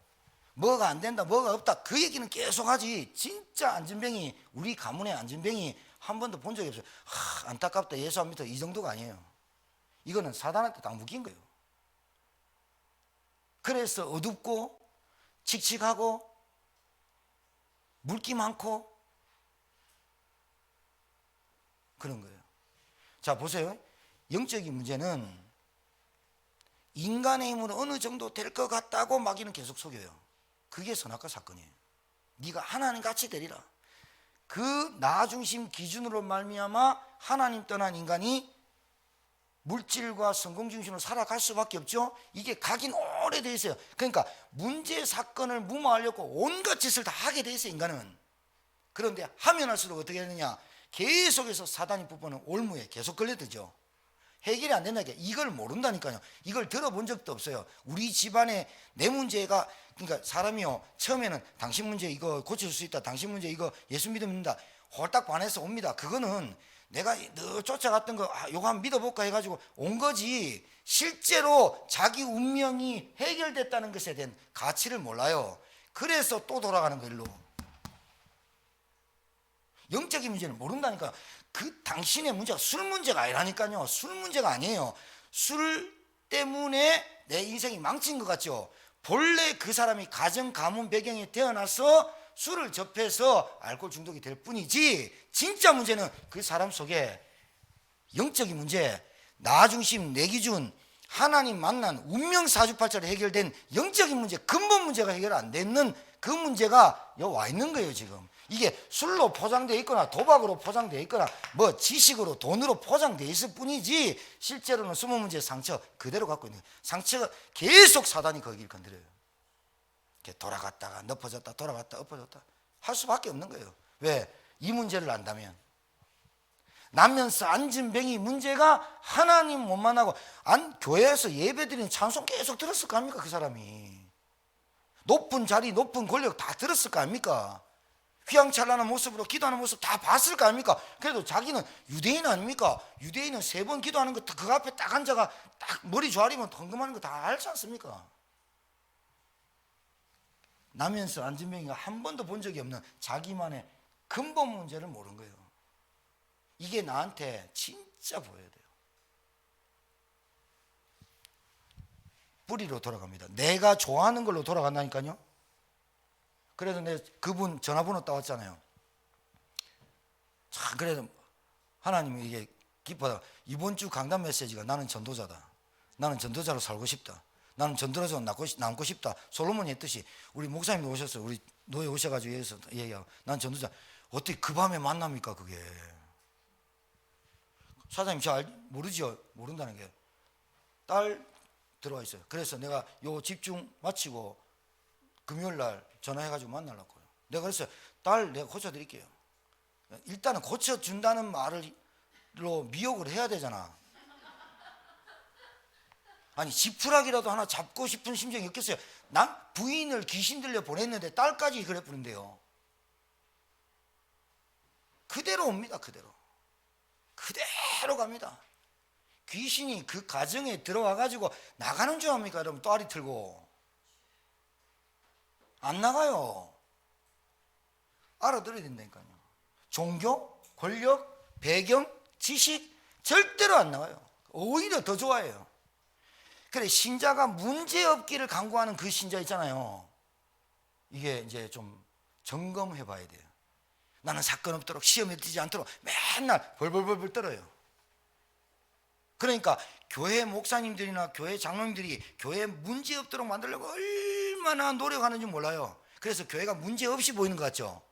뭐가 안 된다, 뭐가 없다, 그 얘기는 계속 하지. 진짜 안전뱅이, 우리 가문의 안전뱅이 한 번도 본 적이 없어요. 안타깝다, 예수 안 믿어, 이 정도가 아니에요. 이거는 사단한테 다 묶인 거예요. 그래서 어둡고 칙칙하고 물기 많고 그런 거예요. 자, 보세요. 영적인 문제는 인간의 힘으로 어느 정도 될 것 같다고 마귀는 계속 속여요. 그게 선악과 사건이에요. 네가 하나님 같이 되리라. 그 나중심 기준으로 말미암아 하나님 떠난 인간이 물질과 성공 중심으로 살아갈 수밖에 없죠. 이게 각인 오래돼 있어요. 그러니까 문제 사건을 무마하려고 온갖 짓을 다 하게 돼 있어요, 인간은. 그런데 하면 할수록 어떻게 되느냐, 계속해서 사단이 뿜어는 올무에 계속 걸려들죠. 해결이 안 된다니까. 이걸 모른다니까요. 이걸 들어본 적도 없어요. 우리 집안에 내 문제가, 그러니까 사람이요, 처음에는 당신 문제 이거 고칠 수 있다, 당신 문제 이거 예수 믿습니다, 홀딱 반해서 옵니다. 그거는 내가 늘 쫓아갔던 거, 요거 한번 믿어볼까 해가지고 온 거지, 실제로 자기 운명이 해결됐다는 것에 대한 가치를 몰라요. 그래서 또 돌아가는 거 일로. 영적인 문제는 모른다니까. 그 당신의 문제가 술 문제가 아니라니까요. 술 문제가 아니에요. 술 때문에 내 인생이 망친 것 같죠. 본래 그 사람이 가정 가문 배경에 태어나서 술을 접해서 알코올 중독이 될 뿐이지, 진짜 문제는 그 사람 속에 영적인 문제, 나 중심, 내 기준, 하나님 만난 운명 사주팔자로 해결된 영적인 문제, 근본 문제가 해결 안 되는 그 문제가 여기 와 있는 거예요. 지금 이게 술로 포장되어 있거나 도박으로 포장되어 있거나 뭐 지식으로 돈으로 포장되어 있을 뿐이지, 실제로는 숨은 문제의 상처 그대로 갖고 있는 거예요. 상처가 계속 사단이 거기를 건드려요. 이렇게 돌아갔다가 엎어졌다, 돌아갔다 엎어졌다 할 수밖에 없는 거예요. 왜? 이 문제를 안다면. 나면서 안진뱅이 문제가 하나님 못 만나고 교회에서 예배드리는 찬송 계속 들었을 거 아닙니까? 그 사람이 높은 자리, 높은 권력 다 들었을 거 아닙니까? 휘황찬란한 모습으로 기도하는 모습 다 봤을 거 아닙니까? 그래도 자기는 유대인 아닙니까? 유대인은 3번 기도하는 거 그 앞에 딱 앉아가 딱 머리 조아리면 덩금하는 거 다 알지 않습니까? 나면서 안진뱅이가 한 번도 본 적이 없는 자기만의 근본 문제를 모르는 거예요. 이게 나한테 진짜 보여야 돼요. 뿌리로 돌아갑니다. 내가 좋아하는 걸로 돌아간다니까요. 그래서 내가 그분 전화번호 따왔잖아요. 참, 그래도 하나님이 이게 기뻐하다. 이번 주 강단 메시지가 나는 전도자다, 나는 전도자로 살고 싶다, 나는 전도자로 남고 싶다. 솔로몬이 했듯이 우리 목사님도 오셨어요. 우리 노예 오셔가지고 여기서 얘기하고, 난 전도자. 어떻게 그 밤에 만납니까 그게? 사장님 잘 모르죠? 모른다는 게. 딸 들어와 있어요. 그래서 내가 요 집중 마치고 금요일날 전화해가지고 만나려고요. 내가 그랬어요. 딸 내가 고쳐드릴게요. 일단은 고쳐준다는 말로 미혹을 해야 되잖아. 아니 지푸라기라도 하나 잡고 싶은 심정이 없겠어요. 난 부인을 귀신 들려 보냈는데 딸까지 그래 부른대요. 그대로 옵니다. 그대로 갑니다. 귀신이 그 가정에 들어와 가지고 나가는 줄 압니까? 여러분, 또아리 틀고 안 나가요. 알아들어야 된다니까요. 종교, 권력, 배경, 지식 절대로 안 나와요. 오히려 더 좋아해요. 그래, 신자가 문제없기를 간구하는 그 신자 있잖아요. 이게 이제 좀 점검해 봐야 돼요. 나는 사건 없도록, 시험에 뛰지 않도록 맨날 벌벌벌벌 떨어요. 그러니까 교회 목사님들이나 교회 장로님들이 교회 문제 없도록 만들려고 얼마나 노력하는지 몰라요. 그래서 교회가 문제 없이 보이는 것 같죠.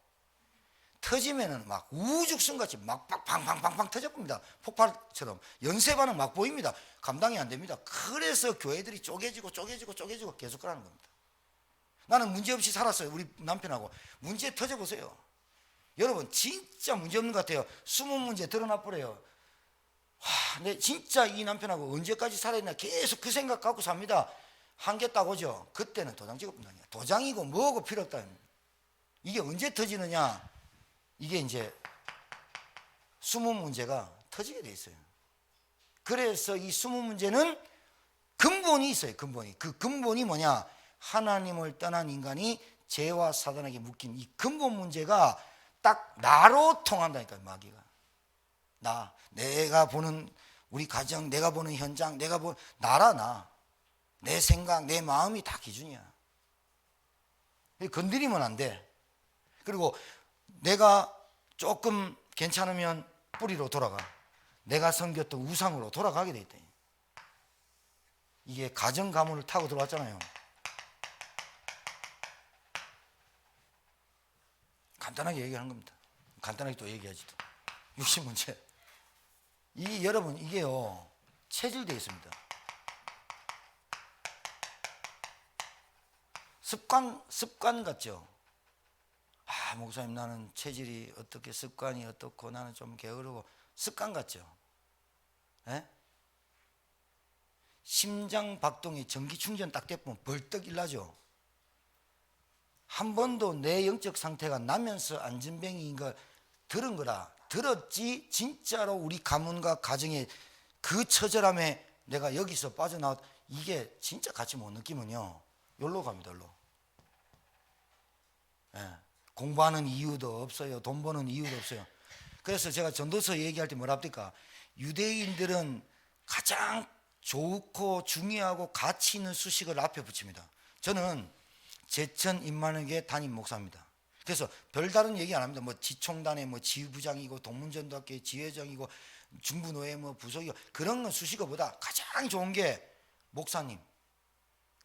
터지면은 막 우죽순같이 막 팡팡팡팡 터져봅니다. 폭발처럼 연쇄 반응 막 보입니다. 감당이 안 됩니다. 그래서 교회들이 쪼개지고 계속 그러는 겁니다. 나는 문제 없이 살았어요. 우리 남편하고. 문제 터져보세요. 여러분 진짜 문제 없는 것 같아요. 숨은 문제 드러나 버려요. 내 진짜 이 남편하고 언제까지 살아있나 계속 그 생각 갖고 삽니다. 한개 딱 오죠. 그때는 도장 찍어본다니까. 도장이고 뭐고 필요 없다. 이게 언제 터지느냐. 이게 이제 숨은 문제가 터지게 돼 있어요. 그래서 이 숨은 문제는 근본이 있어요. 근본이. 그 근본이 뭐냐. 하나님을 떠난 인간이 죄와 사단에게 묶인 이 근본 문제가 딱 나로 통한다니까요. 마귀가. 내가 보는 우리 가정, 내가 보는 현장, 내가 보는 나라 나. 내 생각, 내 마음이 다 기준이야. 건드리면 안 돼. 그리고 내가 조금 괜찮으면 뿌리로 돌아가. 내가 섬겼던 우상으로 돌아가게 돼 있다. 이게 가정 가문을 타고 들어왔잖아요. 간단하게 얘기하는 겁니다. 간단하게 또 얘기하지 또. 육신 문제. 여러분 이게요 체질되어 있습니다. 습관 같죠. 목사님 나는 체질이 어떻게 습관이 어떻고 나는 좀 게으르고 습관 같죠. 에? 심장 박동이 전기 충전 딱 돼보면 벌떡 일나죠. 한 번도 내 영적 상태가 나면서 안전뱅이인 걸 들은 거라. 들었지 진짜로 우리 가문과 가정의 그 처절함에 내가 여기서 빠져나왔. 이게 진짜 같이 못 느끼면요 여기로 갑니다. 여기로. 공부하는 이유도 없어요. 돈 버는 이유도 없어요. 그래서 제가 전도서 얘기할 때 뭐라 합니까? 유대인들은 가장 좋고 중요하고 가치 있는 수식을 앞에 붙입니다. 저는 제천 임마누엘 담임 목사입니다. 그래서 별다른 얘기 안 합니다. 뭐 지총단의 뭐 지부장이고 동문전도학교의 지회장이고 중부노회 뭐 부속이고 그런 건 수식어보다 가장 좋은 게 목사님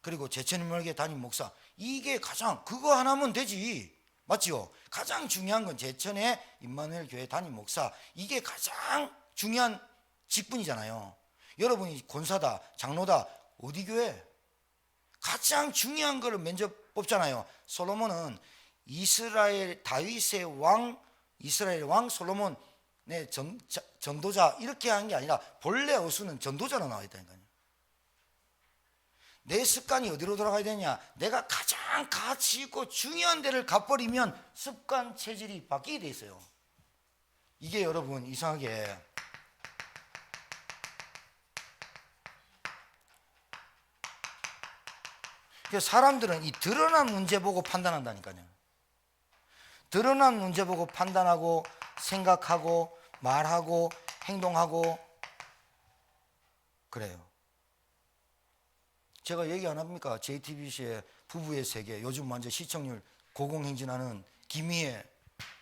그리고 제천 임마누엘 담임 목사. 이게 가장 그거 하나면 되지. 맞지요? 가장 중요한 건 제천의 임마누엘 교회 담임 목사. 이게 가장 중요한 직분이잖아요. 여러분이 권사다, 장로다, 어디 교회? 가장 중요한 거를 먼저 뽑잖아요. 솔로몬은 이스라엘 다윗의 왕, 이스라엘 왕 솔로몬의 전도자 이렇게 한 게 아니라 본래 어수는 전도자로 나와 있다니까요. 내 습관이 어디로 돌아가야 되냐? 내가 가장 가치 있고 중요한 데를 가버리면 습관 체질이 바뀌게 돼 있어요. 이게 여러분 이상하게 사람들은 이 드러난 문제 보고 판단한다니까요. 드러난 문제 보고 판단하고 생각하고 말하고 행동하고 그래요. 제가 얘기 안 합니까? JTBC의 부부의 세계 요즘 완전 시청률 고공행진하는 김희애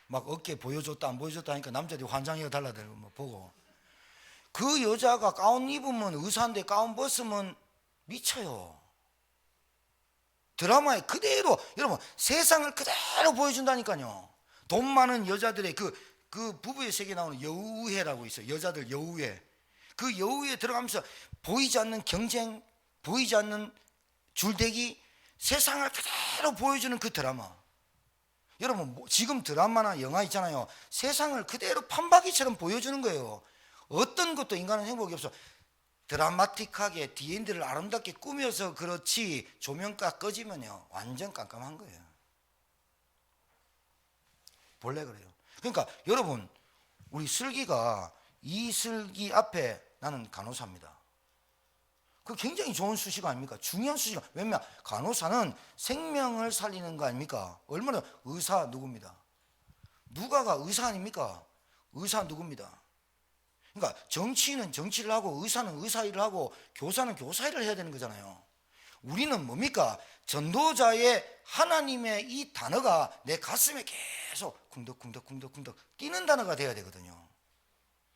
막 어깨 보여줬다 안 보여줬다 하니까 남자들이 환장해가 달라들고 뭐 보고 그 여자가 가운 입으면 의사인데 가운 벗으면 미쳐요. 드라마에 그대로 여러분 세상을 그대로 보여준다니까요. 돈 많은 여자들의 그 부부의 세계에 나오는 여우회라고 있어요. 여자들 여우회. 그 여우회에 들어가면서 보이지 않는 경쟁, 보이지 않는 줄대기, 세상을 그대로 보여주는 그 드라마. 여러분 지금 드라마나 영화 있잖아요. 세상을 그대로 판박이처럼 보여주는 거예요. 어떤 것도 인간은 행복이 없어. 드라마틱하게 디엔드를 아름답게 꾸며서 그렇지 조명가 꺼지면요 완전 깜깜한 거예요. 본래 그래요. 그러니까 여러분 우리 슬기가 이 슬기 앞에 나는 간호사입니다. 그 굉장히 좋은 수식 아닙니까? 중요한 수식. 왜냐면 간호사는 생명을 살리는 거 아닙니까? 얼마나 의사 누구입니다. 누가가 의사 아닙니까? 의사 누구입니다. 그러니까 정치인은 정치를 하고 의사는 의사 일을 하고 교사는 교사 일을 해야 되는 거잖아요. 우리는 뭡니까? 전도자의 하나님의 이 단어가 내 가슴에 계속 쿵덕쿵덕쿵덕쿵덕 뛰는 단어가 돼야 되거든요.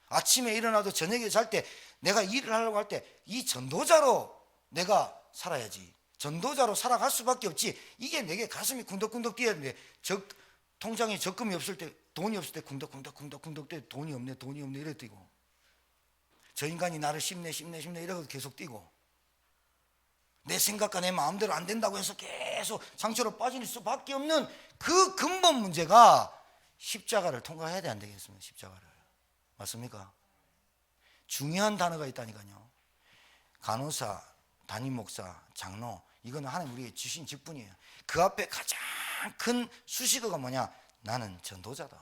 아침에 일어나도 저녁에 잘 때 내가 일을 하려고 할 때 이 전도자로 내가 살아야지, 전도자로 살아갈 수밖에 없지. 이게 내게 가슴이 쿵덕쿵덕 뛰어야 되는데 통장에 적금이 없을 때, 돈이 없을 때 쿵덕쿵덕쿵덕쿵덕 뛰어. 돈이 없네 이래 뛰고, 저 인간이 나를 씹네 이러고 계속 뛰고, 내 생각과 내 마음대로 안 된다고 해서 계속 상처로 빠질 수밖에 없는 그 근본 문제가 십자가를 통과해야 돼, 안 되겠습니까? 십자가를. 맞습니까? 중요한 단어가 있다니까요. 간호사, 담임 목사, 장로, 이거는 하나님 우리에게 주신 직분이에요. 그 앞에 가장 큰 수식어가 뭐냐? 나는 전도자다.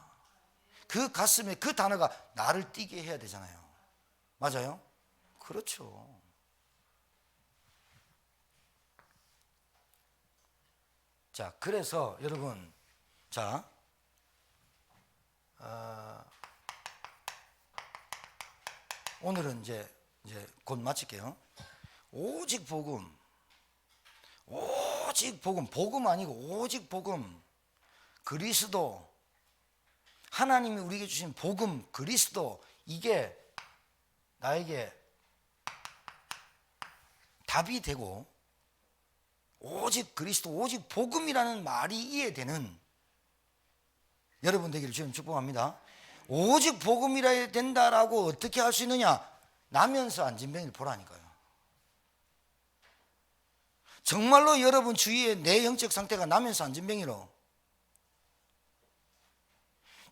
그 가슴에 그 단어가 나를 뛰게 해야 되잖아요. 맞아요? 그렇죠. 자, 그래서 여러분, 자, 오늘은 이제 곧 마칠게요. 오직 복음, 복음 아니고 오직 복음, 그리스도, 하나님이 우리에게 주신 복음, 그리스도, 이게 나에게 답이 되고, 오직 그리스도, 오직 복음이라는 말이 이해되는 여러분 되기를 주님 축복합니다. 오직 복음이라 된다라고 어떻게 할 수 있느냐? 나면서 안진병이를 보라니까요. 정말로 여러분 주위에 내 영적 상태가 나면서 안진병이로,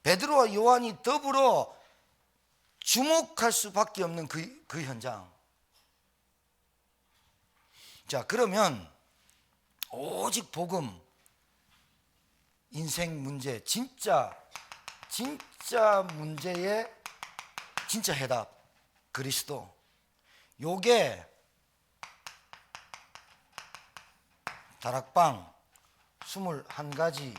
베드로와 요한이 더불어 주목할 수밖에 없는 그 현장. 자, 그러면 오직 복음, 인생 문제, 진짜 문제의 진짜 해답, 그리스도. 요게 다락방 21가지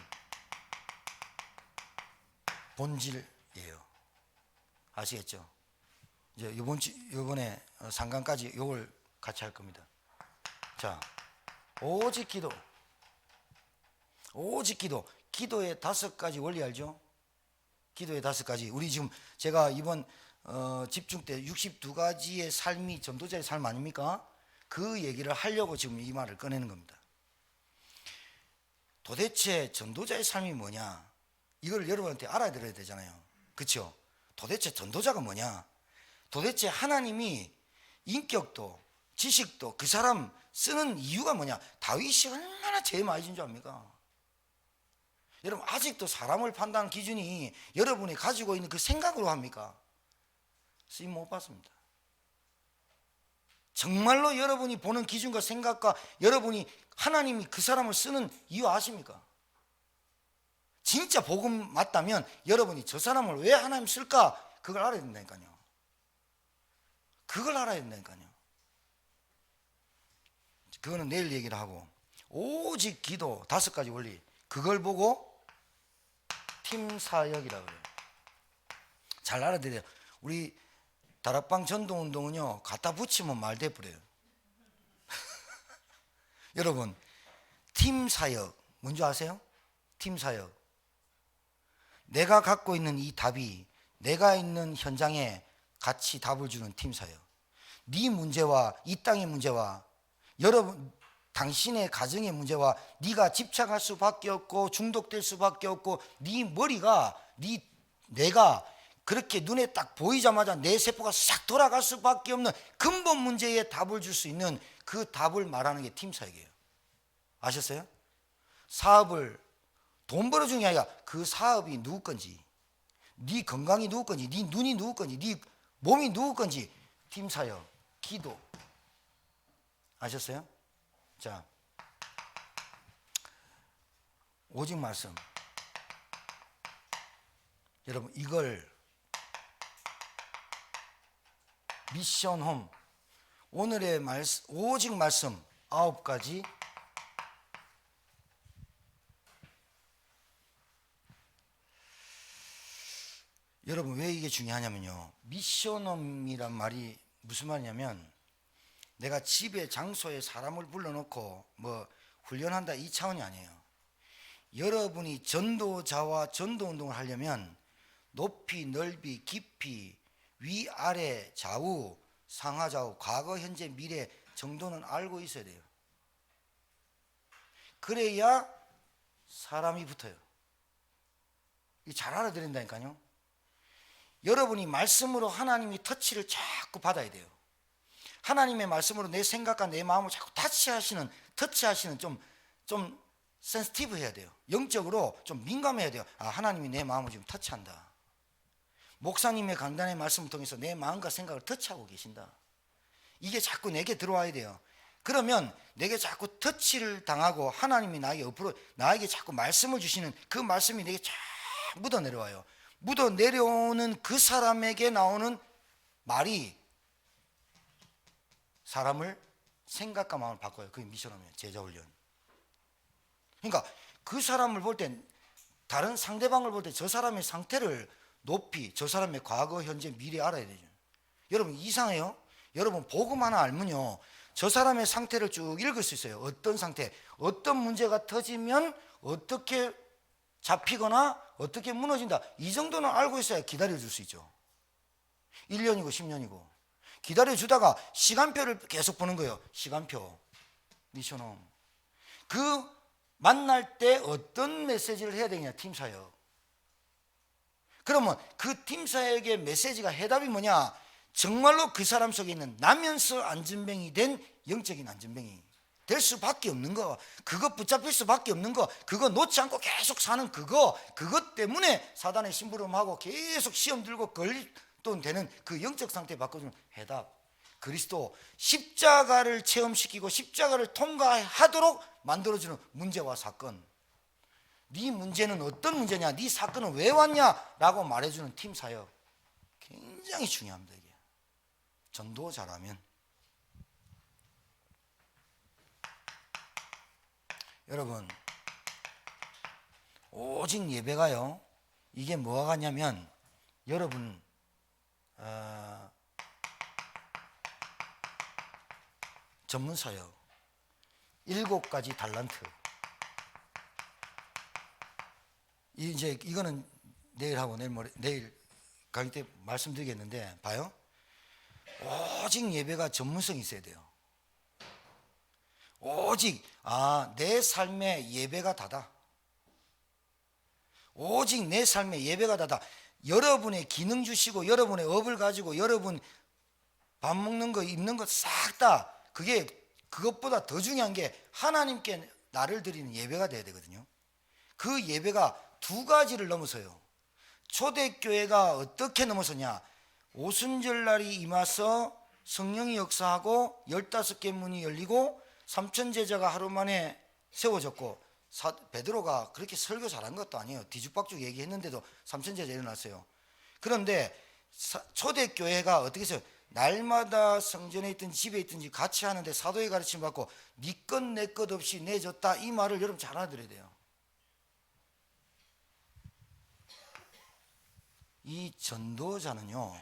본질이에요. 아시겠죠? 이제 이번에 상강까지 요걸 같이 할 겁니다. 자, 오직 기도, 기도의 5가지 원리 알죠? 기도의 5가지. 우리 지금 제가 이번 집중 때 62가지의 삶이 전도자의 삶 아닙니까? 그 얘기를 하려고 지금 이 말을 꺼내는 겁니다. 도대체 전도자의 삶이 뭐냐? 이걸 여러분한테 알아들어야 되잖아요. 그렇죠? 도대체 전도자가 뭐냐? 도대체 하나님이 인격도 지식도 그 사람 쓰는 이유가 뭐냐? 다윗이 얼마나 죄 많이 진 줄 압니까? 여러분, 아직도 사람을 판단하는 기준이 여러분이 가지고 있는 그 생각으로 합니까? 쓰임 못 받습니다. 정말로 여러분이 보는 기준과 생각과 여러분이 하나님이 그 사람을 쓰는 이유 아십니까? 진짜 복음 맞다면 여러분이 저 사람을 왜 하나님 쓸까? 그걸 알아야 된다니까요. 그걸 알아야 된다니까요. 그거는 내일 얘기를 하고, 오직 기도 5가지 원리, 그걸 보고 팀 사역이라고 그래요. 잘 알아들어요. 우리 다락방 전도운동은요, 갖다 붙이면 말 돼버려요. 여러분, 팀 사역 뭔지 아세요? 팀 사역. 내가 갖고 있는 이 답이 내가 있는 현장에 같이 답을 주는 팀 사역. 네 문제와 이 땅의 문제와 여러분 당신의 가정의 문제와 네가 집착할 수밖에 없고 중독될 수밖에 없고, 네 머리가 내가 그렇게 눈에 딱 보이자마자 내 세포가 싹 돌아갈 수밖에 없는 근본 문제에 답을 줄 수 있는 그 답을 말하는 게 팀 사역이에요. 아셨어요? 사업을 돈 벌어주는 게 아니라 그 사업이 누구 건지, 네 건강이 누구 건지, 네 눈이 누구 건지, 네 몸이 누구 건지, 팀 사역, 기도. 아셨어요? 자, 오직 말씀. 여러분, 이걸 미션 홈, 오늘의 말씀, 오직 말씀 9가지. 여러분 왜 이게 중요하냐면요, 미션홈이란 말이 무슨 말이냐면 내가 집에 장소에 사람을 불러놓고 뭐 훈련한다 이 차원이 아니에요. 여러분이 전도자와 전도운동을 하려면 높이 넓이 깊이 위아래 좌우 상하좌우 과거 현재 미래 정도는 알고 있어야 돼요. 그래야 사람이 붙어요. 이거 잘 알아들인다니까요. 여러분이 말씀으로 하나님이 터치를 자꾸 받아야 돼요. 하나님의 말씀으로 내 생각과 내 마음을 자꾸 터치하시는 좀 센시티브 해야 돼요. 영적으로 좀 민감해야 돼요. 아, 하나님이 내 마음을 지금 터치한다. 목사님의 강단의 말씀을 통해서 내 마음과 생각을 터치하고 계신다. 이게 자꾸 내게 들어와야 돼요. 그러면 내게 자꾸 터치를 당하고 하나님이 나에게 자꾸 말씀을 주시는 그 말씀이 내게 쫙 묻어 내려와요. 묻어 내려오는 그 사람에게 나오는 말이 사람을 생각과 마음을 바꿔요. 그게 미션홈이에요. 제자훈련. 그러니까 그 사람을 볼 때, 다른 상대방을 볼 때 저 사람의 상태를 높이, 저 사람의 과거, 현재, 미래 알아야 되죠. 여러분 이상해요. 여러분 복음 하나 알면요, 저 사람의 상태를 쭉 읽을 수 있어요. 어떤 상태, 어떤 문제가 터지면 어떻게 잡히거나 어떻게 무너진다, 이 정도는 알고 있어야 기다려줄 수 있죠. 1년이고 10년이고 기다려주다가 시간표를 계속 보는 거예요. 시간표, 미션홈. 그 만날 때 어떤 메시지를 해야 되냐, 팀사역. 그러면 그 팀사역의 메시지가 해답이 뭐냐, 정말로 그 사람 속에 있는 나면서 안전뱅이 된 영적인 안전뱅이 될 수밖에 없는 거, 그거 붙잡힐 수밖에 없는 거, 그거 놓지 않고 계속 사는 그것 때문에 사단의 심부름하고 계속 시험 들고 걸리돈 되는 그 영적 상태 바꿔주는 해답, 그리스도 십자가를 체험시키고 십자가를 통과하도록 만들어주는 문제와 사건. 네 문제는 어떤 문제냐, 네 사건은 왜 왔냐라고 말해주는 팀 사역, 굉장히 중요합니다. 이게 전도 잘하면. 여러분 오직 예배가요, 이게 뭐가 같냐면 여러분 전문사역 7가지 달란트, 이제 이거는 내일 하고 내일 강의 때 말씀드리겠는데, 봐요. 오직 예배가 전문성이 있어야 돼요. 오직 내 삶의 예배가 다다. 오직 내 삶의 예배가 다다. 여러분의 기능 주시고 여러분의 업을 가지고 여러분 밥 먹는 거 입는 거 싹 다, 그것보다 더 중요한 게 하나님께 나를 드리는 예배가 돼야 되거든요. 그 예배가 2가지를 넘어서요. 초대교회가 어떻게 넘어서냐, 오순절날이 임해서 성령이 역사하고 15개 문이 열리고 3천 제자가 하루 만에 세워졌고, 베드로가 그렇게 설교 잘한 것도 아니에요. 뒤죽박죽 얘기했는데도 3천 제자 일어났어요. 그런데 초대교회가 어떻게 했어요? 날마다 성전에 있든지 집에 있든지 같이 하는데 사도의 가르침 받고 네 것 내 것 없이 내줬다, 이 말을 여러분 잘 알아들어야 돼요. 이 전도자는요,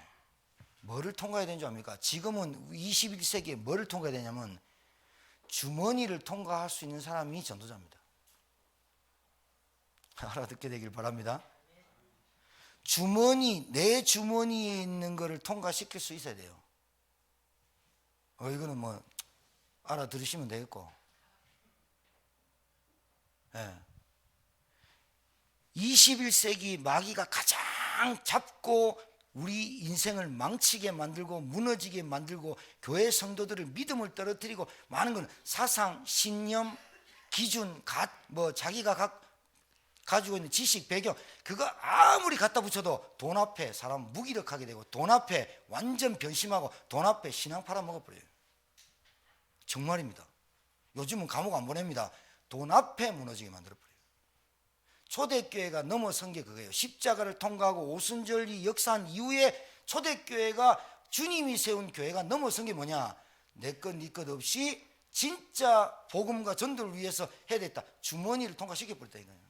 뭐를 통과해야 되는 줄 압니까? 지금은 21세기에 뭐를 통과해야 되냐면 주머니를 통과할 수 있는 사람이 전도자입니다. 알아듣게 되길 바랍니다. 내 주머니에 있는 거를 통과시킬 수 있어야 돼요. 이거는 뭐 알아들으시면 되겠고, 21세기 마귀가 가장 잡고 우리 인생을 망치게 만들고 무너지게 만들고 교회 성도들을 믿음을 떨어뜨리고 많은 건 사상, 신념, 기준, 자기가 가지고 있는 지식, 배경, 그거 아무리 갖다 붙여도 돈 앞에 사람 무기력하게 되고, 돈 앞에 완전 변심하고, 돈 앞에 신앙 팔아먹어버려요. 정말입니다. 요즘은 감옥 안 보냅니다. 돈 앞에 무너지게 만들어버려요. 초대교회가 넘어선 게 그거예요. 십자가를 통과하고 오순절이 역사한 이후에 초대교회가, 주님이 세운 교회가 넘어선 게 뭐냐, 내 것 네 것 없이 진짜 복음과 전도를 위해서 해야 됐다. 주머니를 통과시켜버렸다 이거예요.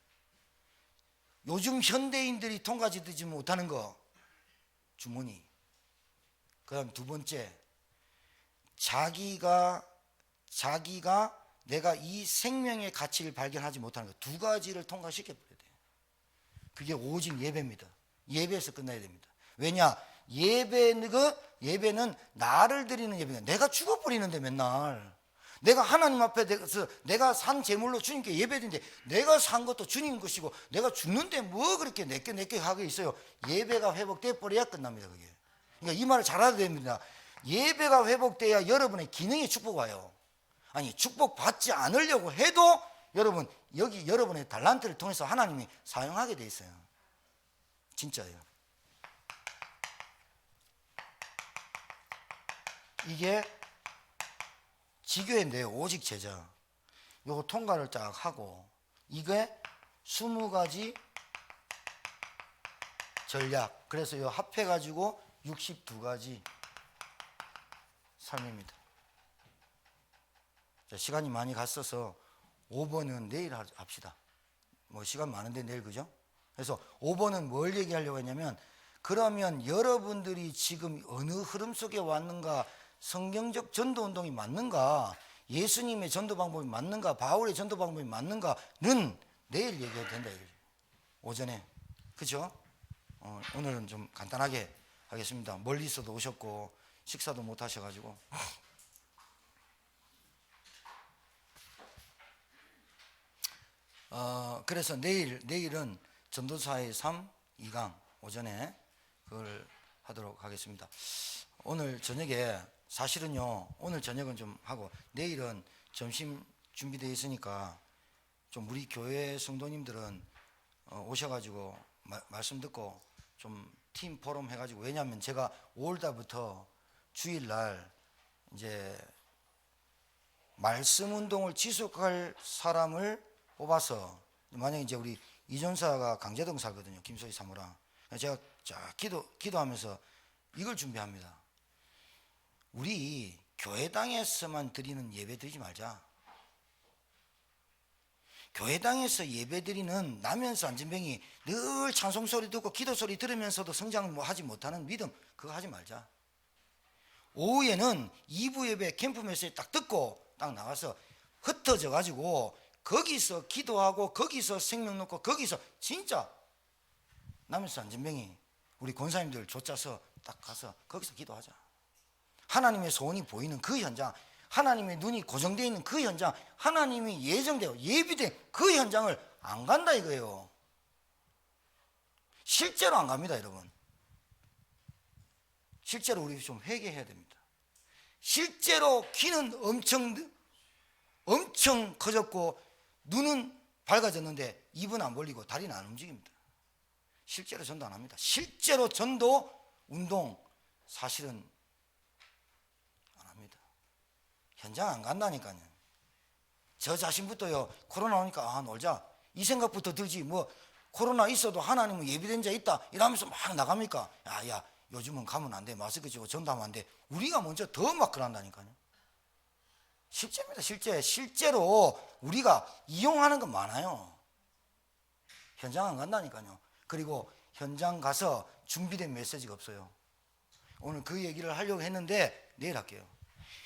요즘 현대인들이 통과지지 못하는 거, 주머니. 그다음 두 번째, 자기가 내가 이 생명의 가치를 발견하지 못하는 것, 두 가지를 통과시켜 버려야 돼요. 그게 오직 예배입니다. 예배에서 끝나야 됩니다. 왜냐? 예배는 나를 드리는 예배가, 내가 죽어버리는데 맨날 내가 하나님 앞에 내가 산 제물로 주님께 예배드리는데, 내가 산 것도 주님 것이고 내가 죽는데 뭐 그렇게 내게 하게 있어요. 예배가 회복돼 버려야 끝납니다. 그게. 그러니까 이 말을 잘 알아야 됩니다. 예배가 회복돼야 여러분의 기능에 축복 와요. 아니, 축복 받지 않으려고 해도 여러분, 여기 여러분의 달란트를 통해서 하나님이 사용하게 돼 있어요. 진짜예요. 이게 지교인데요. 오직 제자. 요거 통과를 딱 하고, 이게 20가지 전략. 그래서 요 합해가지고 62가지 삶입니다. 자, 시간이 많이 갔어서 5번은 내일 합시다. 뭐 시간 많은데 내일, 그죠? 그래서 5번은 뭘 얘기하려고 했냐면, 그러면 여러분들이 지금 어느 흐름 속에 왔는가, 성경적 전도 운동이 맞는가, 예수님의 전도 방법이 맞는가, 바울의 전도 방법이 맞는가는 내일 얘기해도 된다 이거죠. 오전에. 그죠? 오늘은 좀 간단하게 하겠습니다. 멀리서도 오셨고 식사도 못 하셔가지고. 그래서 내일은 전도사의 삶 2강 오전에 그걸 하도록 하겠습니다. 오늘 저녁에, 사실은요, 오늘 저녁은 좀 하고 내일은 점심 준비되어 있으니까 좀 우리 교회 성도님들은 오셔가지고 말씀 듣고 좀 팀 포럼 해가지고, 왜냐하면 제가 5월달부터 주일날 이제 말씀 운동을 지속할 사람을 뽑아서, 만약에 이제 우리 이전사가 강제동 살거든요. 김소희 사모랑. 제가 쫙 기도하면서 이걸 준비합니다. 우리 교회당에서만 드리는 예배 드리지 말자. 교회당에서 예배 드리는 나면서 안진병이 늘 찬송 소리 듣고 기도 소리 들으면서도 성장 하지 못하는 믿음, 그거 하지 말자. 오후에는 2부 예배 캠프 메시지 딱 듣고 딱 나가서 흩어져 가지고 거기서 기도하고 거기서 생명 놓고 거기서 진짜 남에서 안진병이 우리 권사님들 쫓아서 딱 가서 거기서 기도하자. 하나님의 소원이 보이는 그 현장, 하나님의 눈이 고정되어 있는 그 현장, 하나님이 예정되어 예비된 그 현장을 안 간다 이거예요. 실제로 안 갑니다, 여러분. 실제로 우리 좀 회개해야 됩니다. 실제로 귀는 엄청 커졌고 눈은 밝아졌는데 입은 안 벌리고 다리는 안 움직입니다. 실제로 전도 안 합니다. 실제로 전도 운동 사실은 안 합니다. 현장 안 간다니까요. 저 자신부터요, 코로나 오니까 놀자 이 생각부터 들지, 뭐 코로나 있어도 하나님은 예비된 자 있다 이러면서 막 나갑니까? 야 요즘은 가면 안 돼, 마스크 쓰고 전도하면 안 돼. 우리가 먼저 더 막 그런다니까요. 실제입니다. 실제로 우리가 이용하는 건 많아요. 현장 안 간다니까요. 그리고 현장 가서 준비된 메시지가 없어요. 오늘 그 얘기를 하려고 했는데 내일 할게요.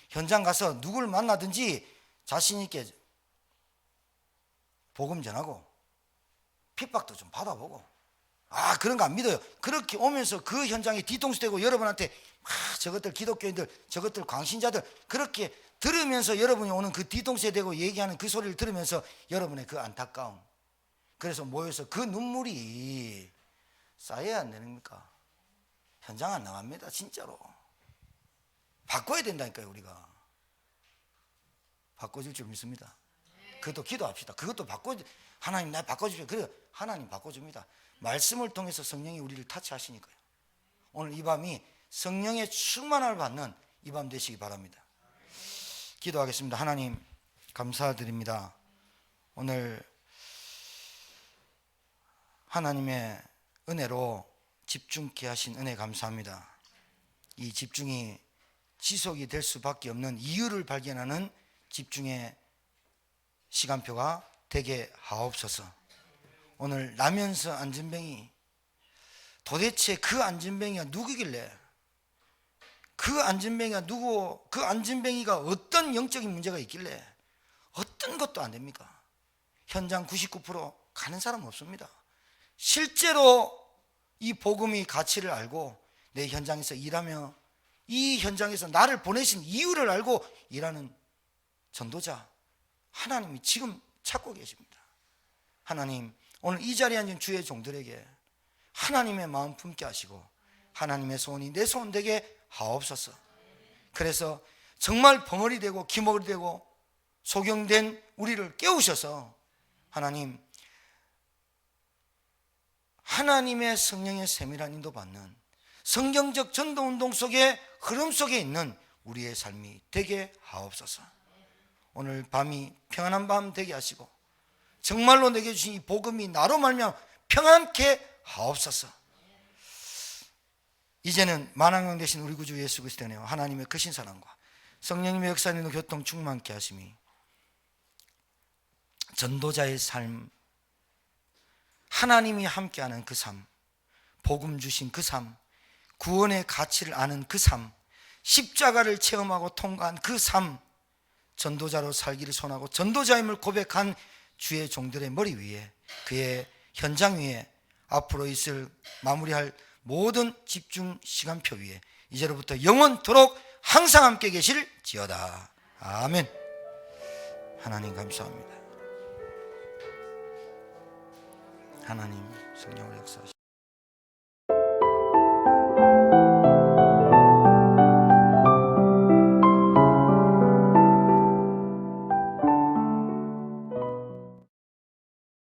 현장 가서 누굴 만나든지 자신 있게 복음 전하고 핍박도 좀 받아보고, 그런 거 안 믿어요. 그렇게 오면서 그 현장에 뒤통수 대고 여러분한테 저것들 기독교인들, 저것들 광신자들 그렇게 들으면서 여러분이 오는 그 뒤통수에 대고 얘기하는 그 소리를 들으면서 여러분의 그 안타까움, 그래서 모여서 그 눈물이 쌓여야 안 되니까 현장 안 나갑니다. 진짜로 바꿔야 된다니까요. 우리가 바꿔줄 줄 믿습니다. 그것도 기도합시다. 그것도 하나님 나 바꿔주세요. 그래, 하나님 바꿔줍니다. 말씀을 통해서 성령이 우리를 타치하시니까요. 오늘 이 밤이 성령의 충만함을 받는 이 밤 되시기 바랍니다. 기도하겠습니다. 하나님 감사드립니다. 오늘 하나님의 은혜로 집중케 하신 은혜 감사합니다. 이 집중이 지속이 될 수밖에 없는 이유를 발견하는 집중의 시간표가 되게 하옵소서. 오늘 나면서 안진병이 도대체 그 안진뱅이가 누구길래, 그 안진뱅이가 누구고, 그 안진뱅이가 어떤 영적인 문제가 있길래 어떤 것도 안 됩니까? 현장 99% 가는 사람 없습니다. 실제로 이 복음의 가치를 알고 내 현장에서 일하며 이 현장에서 나를 보내신 이유를 알고 일하는 전도자, 하나님이 지금 찾고 계십니다. 하나님, 오늘 이 자리에 앉은 주의 종들에게 하나님의 마음 품게 하시고 하나님의 소원이 내 소원 되게 하옵소서. 그래서 정말 벙어리 되고 기머리 되고 소경된 우리를 깨우셔서 하나님, 하나님의 성령의 세밀한 인도 받는 성경적 전도운동 속에, 흐름 속에 있는 우리의 삶이 되게 하옵소서. 오늘 밤이 평안한 밤 되게 하시고 정말로 내게 주신 이 복음이 나로 말미암아 평안케 하옵소서. 이제는 만왕왕 되신 우리 구주 예수 그리스도의 은혜와 하나님의 크신 사랑과 성령님의 역사님의 교통 충만케 하심이, 전도자의 삶, 하나님이 함께하는 그 삶, 복음 주신 그 삶, 구원의 가치를 아는 그 삶, 십자가를 체험하고 통과한 그 삶, 전도자로 살기를 소원하고 전도자임을 고백한 주의 종들의 머리 위에, 그의 현장 위에, 앞으로 있을 마무리할 모든 집중 시간표 위에 이제로부터 영원토록 항상 함께 계실지어다. 아멘. 하나님 감사합니다. 하나님 성령으로 역사하시옵소서.